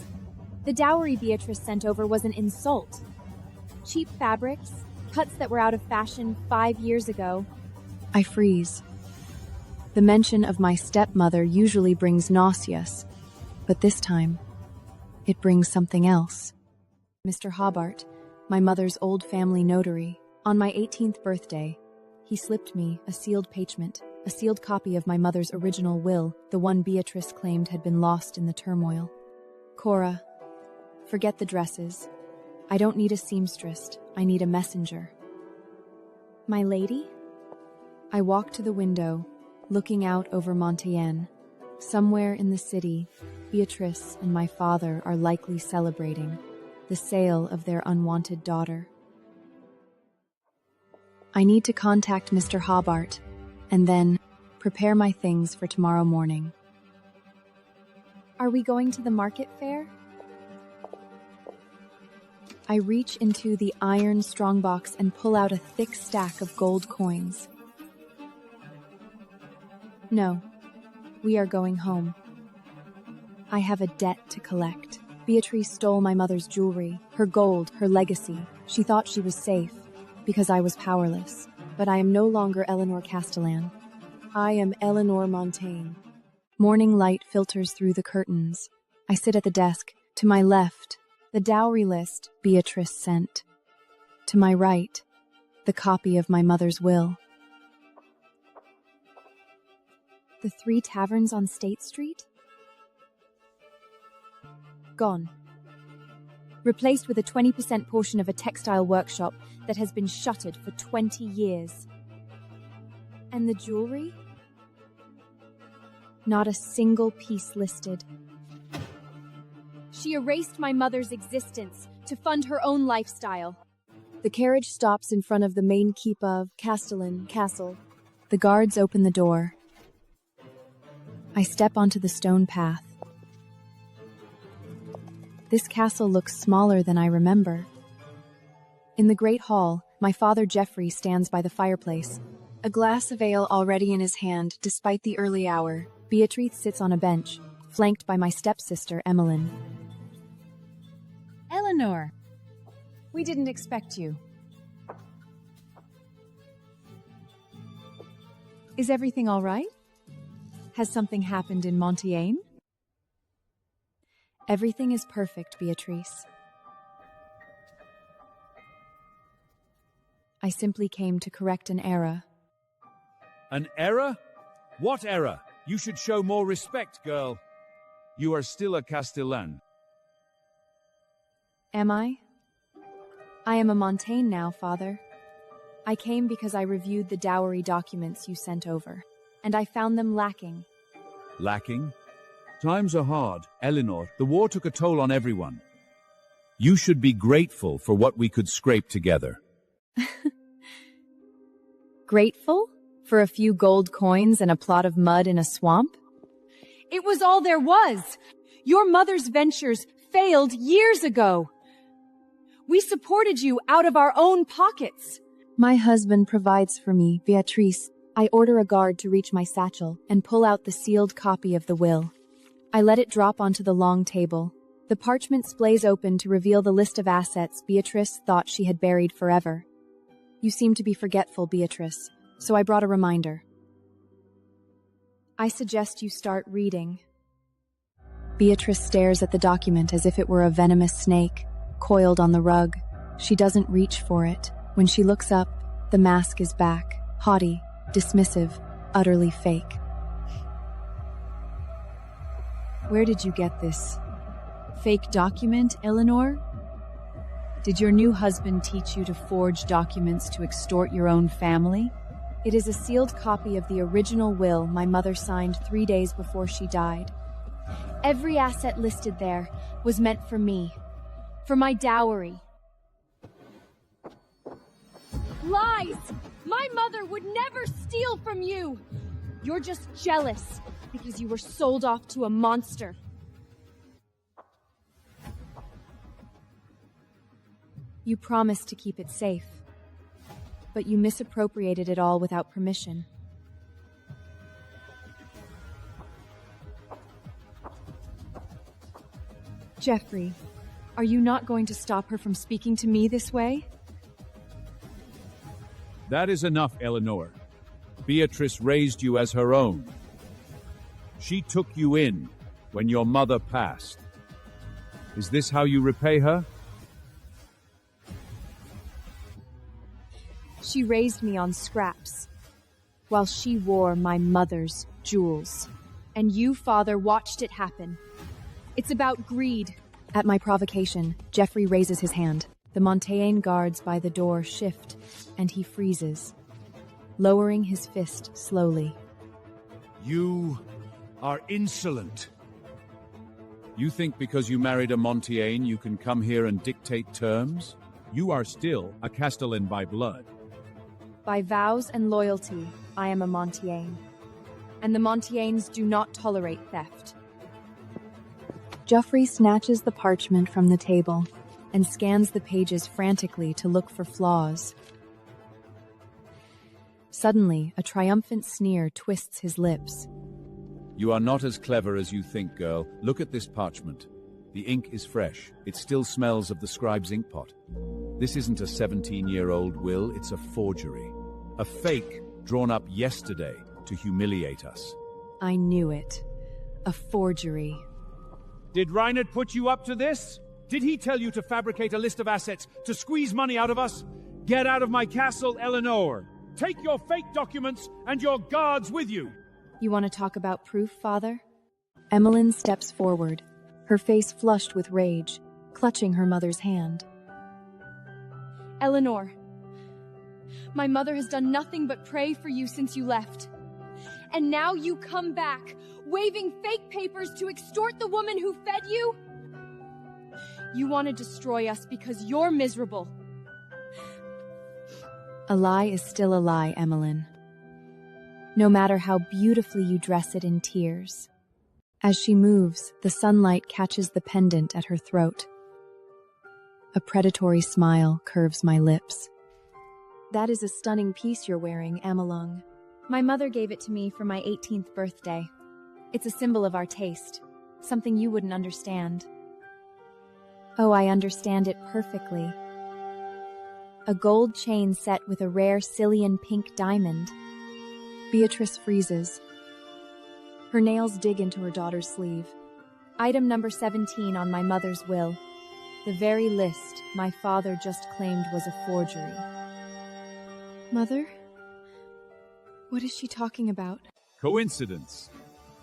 The dowry Beatrice sent over was an insult. Cheap fabrics, cuts that were out of fashion 5 years ago. I freeze. The mention of my stepmother usually brings nauseous, but this time, it brings something else. Mr. Hobart, my mother's old family notary, on my 18th birthday, he slipped me a sealed parchment, a sealed copy of my mother's original will, the one Beatrice claimed had been lost in the turmoil. Cora, forget the dresses. I don't need a seamstress, I need a messenger. My lady? I walk to the window, looking out over Montaigne. Somewhere in the city, Beatrice and my father are likely celebrating the sale of their unwanted daughter. I need to contact Mr. Hobart, and then prepare my things for tomorrow morning. Are we going to the market fair? I reach into the iron strongbox and pull out a thick stack of gold coins. No, we are going home. I have a debt to collect. Beatrice stole my mother's jewelry, her gold, her legacy. She thought she was safe, because I was powerless. But I am no longer Elinor Castellan. I am Elinor Montaigne. Morning light filters through the curtains. I sit at the desk. To my left, the dowry list Beatrice sent. To my right, the copy of my mother's will. The 3 taverns on State Street? Gone. Replaced with a 20% portion of a textile workshop that has been shuttered for 20 years. And the jewelry? Not a single piece listed. She erased my mother's existence to fund her own lifestyle. The carriage stops in front of the main keep of Castellan Castle. The guards open the door. I step onto the stone path. This castle looks smaller than I remember. In the great hall, my father Geoffrey stands by the fireplace. A glass of ale already in his hand, despite the early hour. Beatrice sits on a bench, flanked by my stepsister Emmeline. Elinor, we didn't expect you. Is everything all right? Has something happened in Montaigne? Everything is perfect, Beatrice. I simply came to correct an error. An error? What error? You should show more respect, girl. You are still a Castellan. Am I? I am a Montaigne now, father. I came because I reviewed the dowry documents you sent over, and I found them lacking. Lacking? Times are hard, Elinor. The war took a toll on everyone. You should be grateful for what we could scrape together. Grateful? For a few gold coins and a plot of mud in a swamp? It was all there was. Your mother's ventures failed years ago. We supported you out of our own pockets. My husband provides for me, Beatrice. I order a guard to reach my satchel and pull out the sealed copy of the will. I let it drop onto the long table. The parchment splays open to reveal the list of assets Beatrice thought she had buried forever. You seem to be forgetful, Beatrice, so I brought a reminder. I suggest you start reading. Beatrice stares at the document as if it were a venomous snake, coiled on the rug. She doesn't reach for it. When she looks up, the mask is back, haughty, dismissive, utterly fake. Where did you get this fake document, Elinor? Did your new husband teach you to forge documents to extort your own family? It is a sealed copy of the original will my mother signed 3 days before she died. Every asset listed there was meant for me, for my dowry. Lies! My mother would never steal from you! You're just jealous because you were sold off to a monster. You promised to keep it safe, but you misappropriated it all without permission. Geoffrey, Are you not going to stop her from speaking to me this way? That is enough, Elinor. Beatrice raised you as her own. She took you in when your mother passed. Is this how you repay her? She raised me on scraps, while she wore my mother's jewels. And you, father, watched it happen. It's about greed. At my provocation, Geoffrey raises his hand. The Montaigne guards by the door shift, and he freezes, lowering his fist slowly. You are insolent. You think because you married a Montaigne you can come here and dictate terms? You are still a Castellan by blood. By vows and loyalty, I am a Montaigne. And the Montaignes do not tolerate theft. Geoffrey snatches the parchment from the table and scans the pages frantically to look for flaws. Suddenly, a triumphant sneer twists his lips. You are not as clever as you think, girl. Look at this parchment. The ink is fresh. It still smells of the scribe's inkpot. This isn't a 17-year-old will, it's a forgery. A fake drawn up yesterday to humiliate us. I knew it. A forgery. Did Reynald put you up to this? Did he tell you to fabricate a list of assets to squeeze money out of us? Get out of my castle, Elinor. Take your fake documents and your guards with you. You want to talk about proof, Father? Emmeline steps forward, her face flushed with rage, clutching her mother's hand. Elinor, my mother has done nothing but pray for you since you left. And now you come back, waving fake papers to extort the woman who fed you? You want to destroy us because you're miserable. A lie is still a lie, Emmeline. No matter how beautifully you dress it in tears. As she moves, the sunlight catches the pendant at her throat. A predatory smile curves my lips. That is a stunning piece you're wearing, Emmeline. My mother gave it to me for my 18th birthday. It's a symbol of our taste, something you wouldn't understand. Oh, I understand it perfectly. A gold chain set with a rare Cillian pink diamond. Beatrice freezes. Her nails dig into her daughter's sleeve. Item number 17 on my mother's will. The very list my father just claimed was a forgery. Mother? What is she talking about? Coincidence.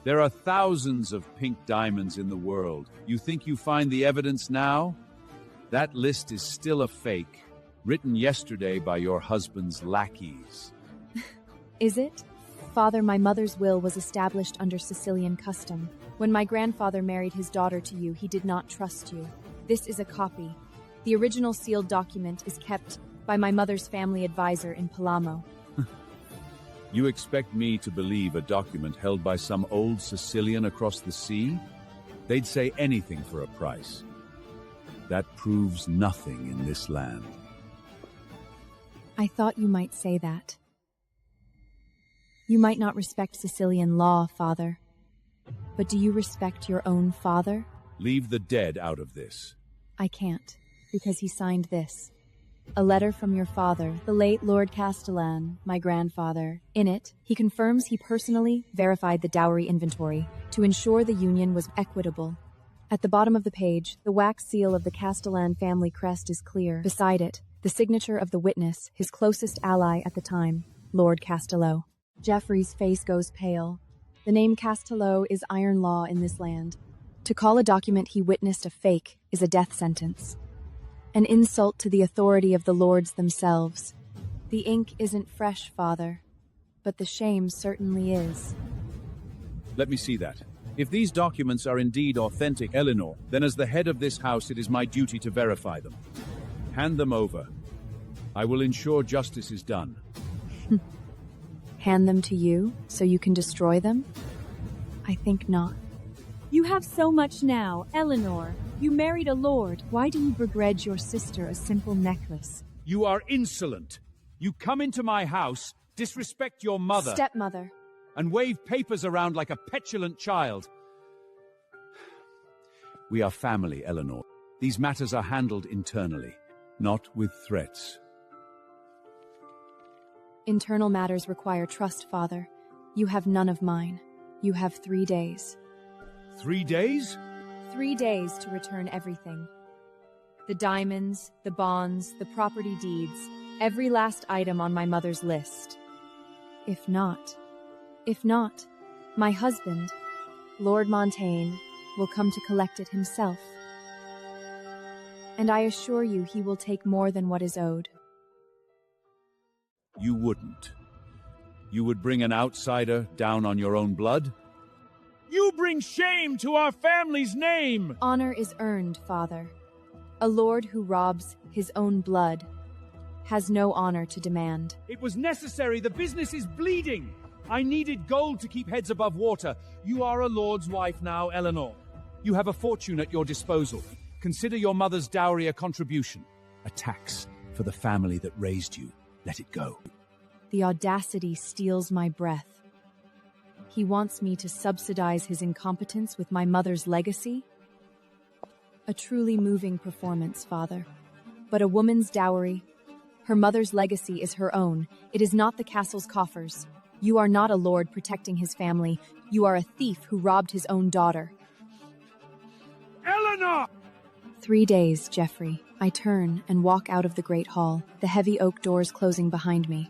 There are thousands of pink diamonds in the world. You think you find the evidence now? That list is still a fake, written yesterday by your husband's lackeys. Is it? Father, my mother's will was established under Sicilian custom. When my grandfather married his daughter to you, he did not trust you. This is a copy. The original sealed document is kept by my mother's family advisor in Palermo. You expect me to believe a document held by some old Sicilian across the sea? They'd say anything for a price. That proves nothing in this land. I thought you might say that. You might not respect Sicilian law, Father. But do you respect your own father? Leave the dead out of this. I can't, because he signed this. A letter from your father, the late Lord Castellan, my grandfather. In it, he confirms he personally verified the dowry inventory to ensure the union was equitable. At the bottom of the page, the wax seal of the Castellan family crest is clear. Beside it, the signature of the witness, his closest ally at the time, Lord Castello. Geoffrey's face goes pale. The name Castello is iron law in this land. To call a document he witnessed a fake is a death sentence. An insult to the authority of the lords themselves. The ink isn't fresh, Father, but the shame certainly is. Let me see that. If these documents are indeed authentic, Elinor, then as the head of this house it is my duty to verify them. Hand them over. I will ensure justice is done. Hand them to you so you can destroy them? I think not. You have so much now, Elinor. You married a lord. Why do you begrudge your sister a simple necklace? You are insolent. You come into my house, disrespect your mother, Stepmother. and wave papers around like a petulant child. We are family, Elinor. These matters are handled internally, not with threats. Internal matters require trust, Father. You have none of mine. You have 3 days. 3 days? 3 days to return everything. The diamonds, the bonds, the property deeds, every last item on my mother's list. If not, my husband, Lord Montaigne, will come to collect it himself. And I assure you he will take more than what is owed. You wouldn't. You would bring an outsider down on your own blood? You bring shame to our family's name! Honor is earned, Father. A lord who robs his own blood has no honor to demand. It was necessary. The business is bleeding. I needed gold to keep heads above water. You are a lord's wife now, Elinor. You have a fortune at your disposal. Consider your mother's dowry a contribution. A tax for the family that raised you. Let it go. The audacity steals my breath. He wants me to subsidize his incompetence with my mother's legacy? A truly moving performance, Father. But a woman's dowry, her mother's legacy is her own. It is not the castle's coffers. You are not a lord protecting his family. You are a thief who robbed his own daughter. Elinor! 3 days, Geoffrey. I turn and walk out of the great hall, the heavy oak doors closing behind me.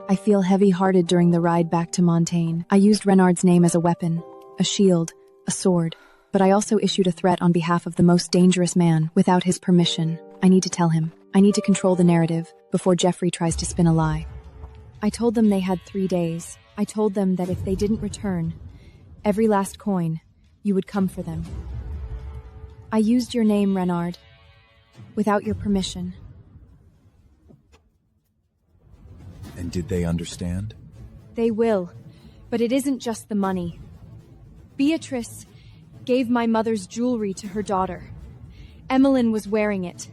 I feel heavy-hearted during the ride back to Montaigne. I used Reynard's name as a weapon, a shield, a sword, but I also issued a threat on behalf of the most dangerous man without his permission. I need to tell him. I need to control the narrative before Geoffrey tries to spin a lie. I told them they had 3 days. I told them that if they didn't return every last coin, you would come for them. I used your name, Reynard, without your permission. And did they understand? They will, but it isn't just the money. Beatrice gave my mother's jewelry to her daughter. Emmeline was wearing it,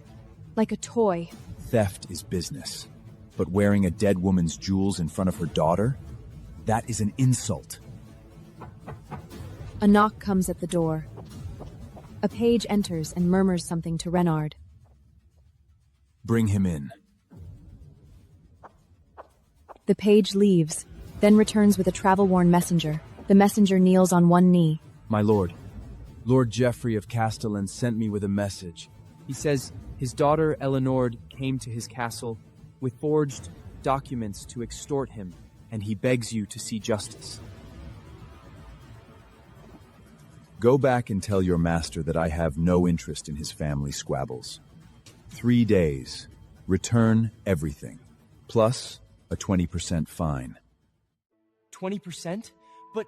like a toy. Theft is business. But wearing a dead woman's jewels in front of her daughter? That is an insult. A knock comes at the door. A page enters and murmurs something to Reynard. Bring him in. The page leaves, then returns with a travel-worn messenger. The messenger kneels on one knee. My lord, Lord Geoffrey of Castellan sent me with a message. He says his daughter Elinor came to his castle with forged documents to extort him, and he begs you to see justice. Go back and tell your master that I have no interest in his family squabbles. 3 days. Return everything. Plus a 20% fine. 20%? But...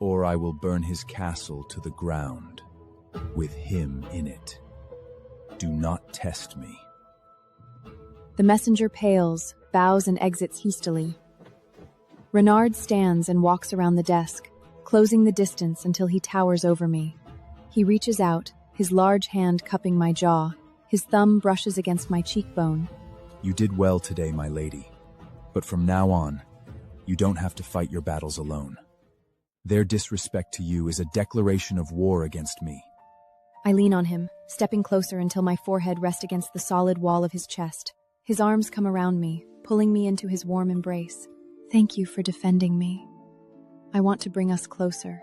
Or I will burn his castle to the ground, with him in it. Do not test me. The messenger pales, bows and exits hastily. Reynard stands and walks around the desk, closing the distance until he towers over me. He reaches out, his large hand cupping my jaw. His thumb brushes against my cheekbone. You did well today, my lady. But from now on, you don't have to fight your battles alone. Their disrespect to you is a declaration of war against me. I lean on him, stepping closer until my forehead rests against the solid wall of his chest. His arms come around me, pulling me into his warm embrace. Thank you for defending me. I want to bring us closer.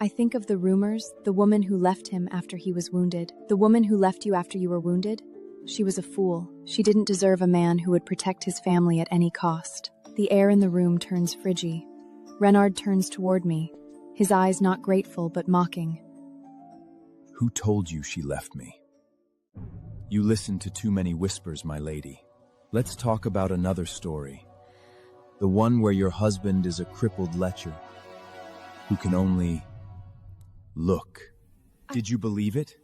I think of the rumors, the woman who left him after he was wounded. The woman who left you after you were wounded? She was a fool. She didn't deserve a man who would protect his family at any cost. The air in the room turns frigid. Reynard turns toward me, his eyes not grateful but mocking. Who told you she left me? You listen to too many whispers, my lady. Let's talk about another story. The one where your husband is a crippled lecher, who can only look. Did you believe it?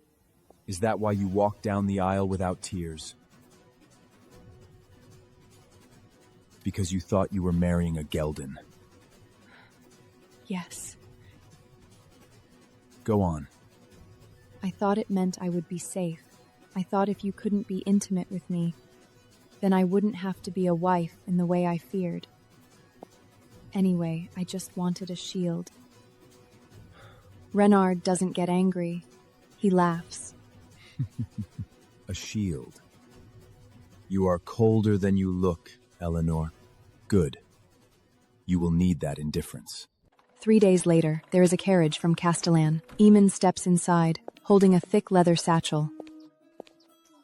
Is that why you walked down the aisle without tears? Because you thought you were marrying a geldin. Yes. Go on. I thought it meant I would be safe. I thought if you couldn't be intimate with me, then I wouldn't have to be a wife in the way I feared. Anyway, I just wanted a shield. Reynard doesn't get angry. He laughs. A shield. You are colder than you look, Elinor. Good. You will need that indifference. 3 days later, there is a carriage from Castellan. Eamon steps inside, holding a thick leather satchel.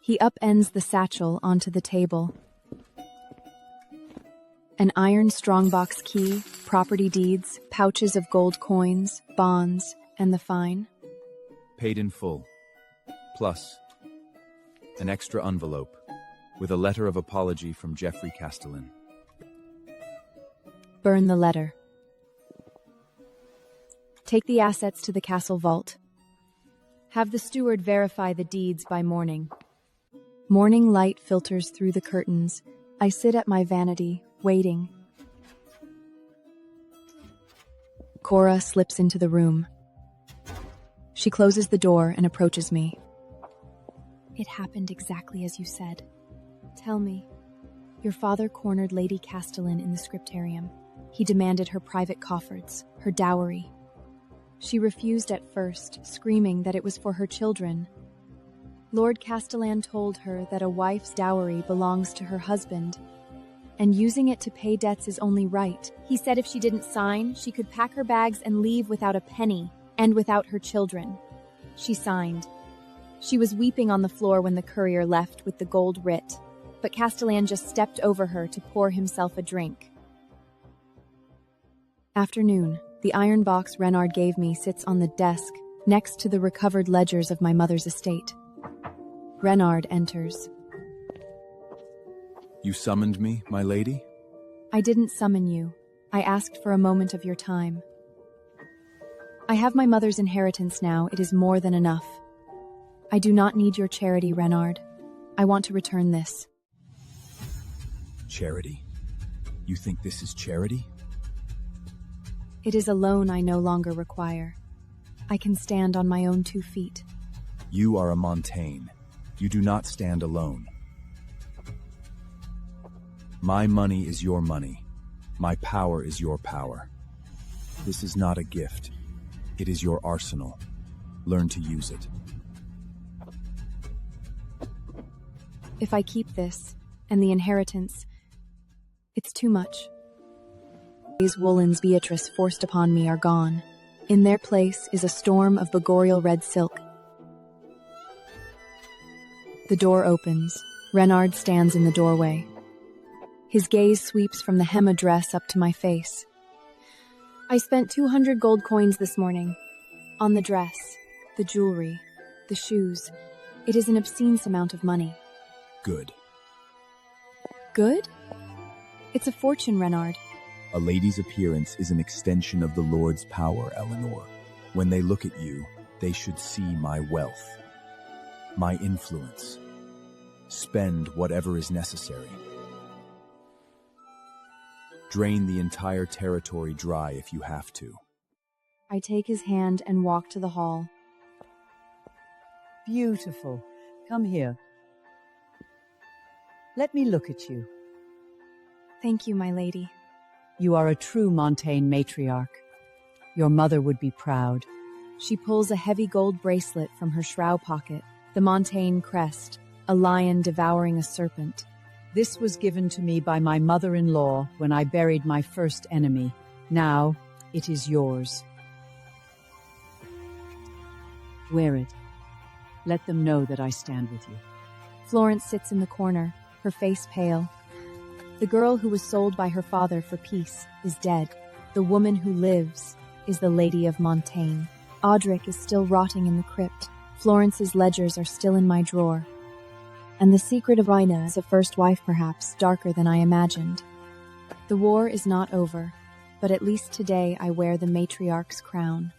He upends the satchel onto the table. An iron strongbox key, property deeds, pouches of gold coins, bonds, and the fine. Paid in full. Plus, an extra envelope with a letter of apology from Geoffrey Castellan. Burn the letter. Take the assets to the castle vault. Have the steward verify the deeds by morning. Morning light filters through the curtains. I sit at my vanity, waiting. Cora slips into the room. She closes the door and approaches me. It happened exactly as you said. Tell me, your father cornered Lady Castellan in the scriptarium. He demanded her private coffers, her dowry. She refused at first, screaming that it was for her children. Lord Castellan told her that a wife's dowry belongs to her husband, and using it to pay debts is only right. He said if she didn't sign, she could pack her bags and leave without a penny, and without her children. She signed. She was weeping on the floor when the courier left with the gold writ, but Castellan just stepped over her to pour himself a drink. Afternoon. The iron box Reynald gave me sits on the desk, next to the recovered ledgers of my mother's estate. Reynald enters. You summoned me, my lady? I didn't summon you. I asked for a moment of your time. I have my mother's inheritance now. It is more than enough. I do not need your charity, Reynald. I want to return this. Charity? You think this is charity? It is a loan I no longer require. I can stand on my own 2 feet. You are a Montaigne. You do not stand alone. My money is your money. My power is your power. This is not a gift. It is your arsenal. Learn to use it. If I keep this, and the inheritance, it's too much. These woolens Beatrice forced upon me are gone. In their place is a storm of begorial red silk. The door opens. Reynald stands in the doorway. His gaze sweeps from the hem dress up to my face. I spent 200 gold coins this morning. On the dress, the jewelry, the shoes. It is an obscene amount of money. Good. Good? It's a fortune, Reynald. A lady's appearance is an extension of the Lord's power, Elinor. When they look at you, they should see my wealth, my influence. Spend whatever is necessary. Drain the entire territory dry if you have to. I take his hand and walk to the hall. Beautiful. Come here. Let me look at you. Thank you, my lady. You are a true Montaigne matriarch. Your mother would be proud. She pulls a heavy gold bracelet from her shroud pocket, the Montaigne crest, a lion devouring a serpent. This was given to me by my mother-in-law when I buried my first enemy. Now, it is yours. Wear it. Let them know that I stand with you. Florence sits in the corner, her face pale. The girl who was sold by her father for peace is dead. The woman who lives is the Lady of Montaigne. Audric is still rotting in the crypt. Florence's ledgers are still in my drawer. And the secret of Ina as a first wife perhaps darker than I imagined. The war is not over, but at least today I wear the matriarch's crown.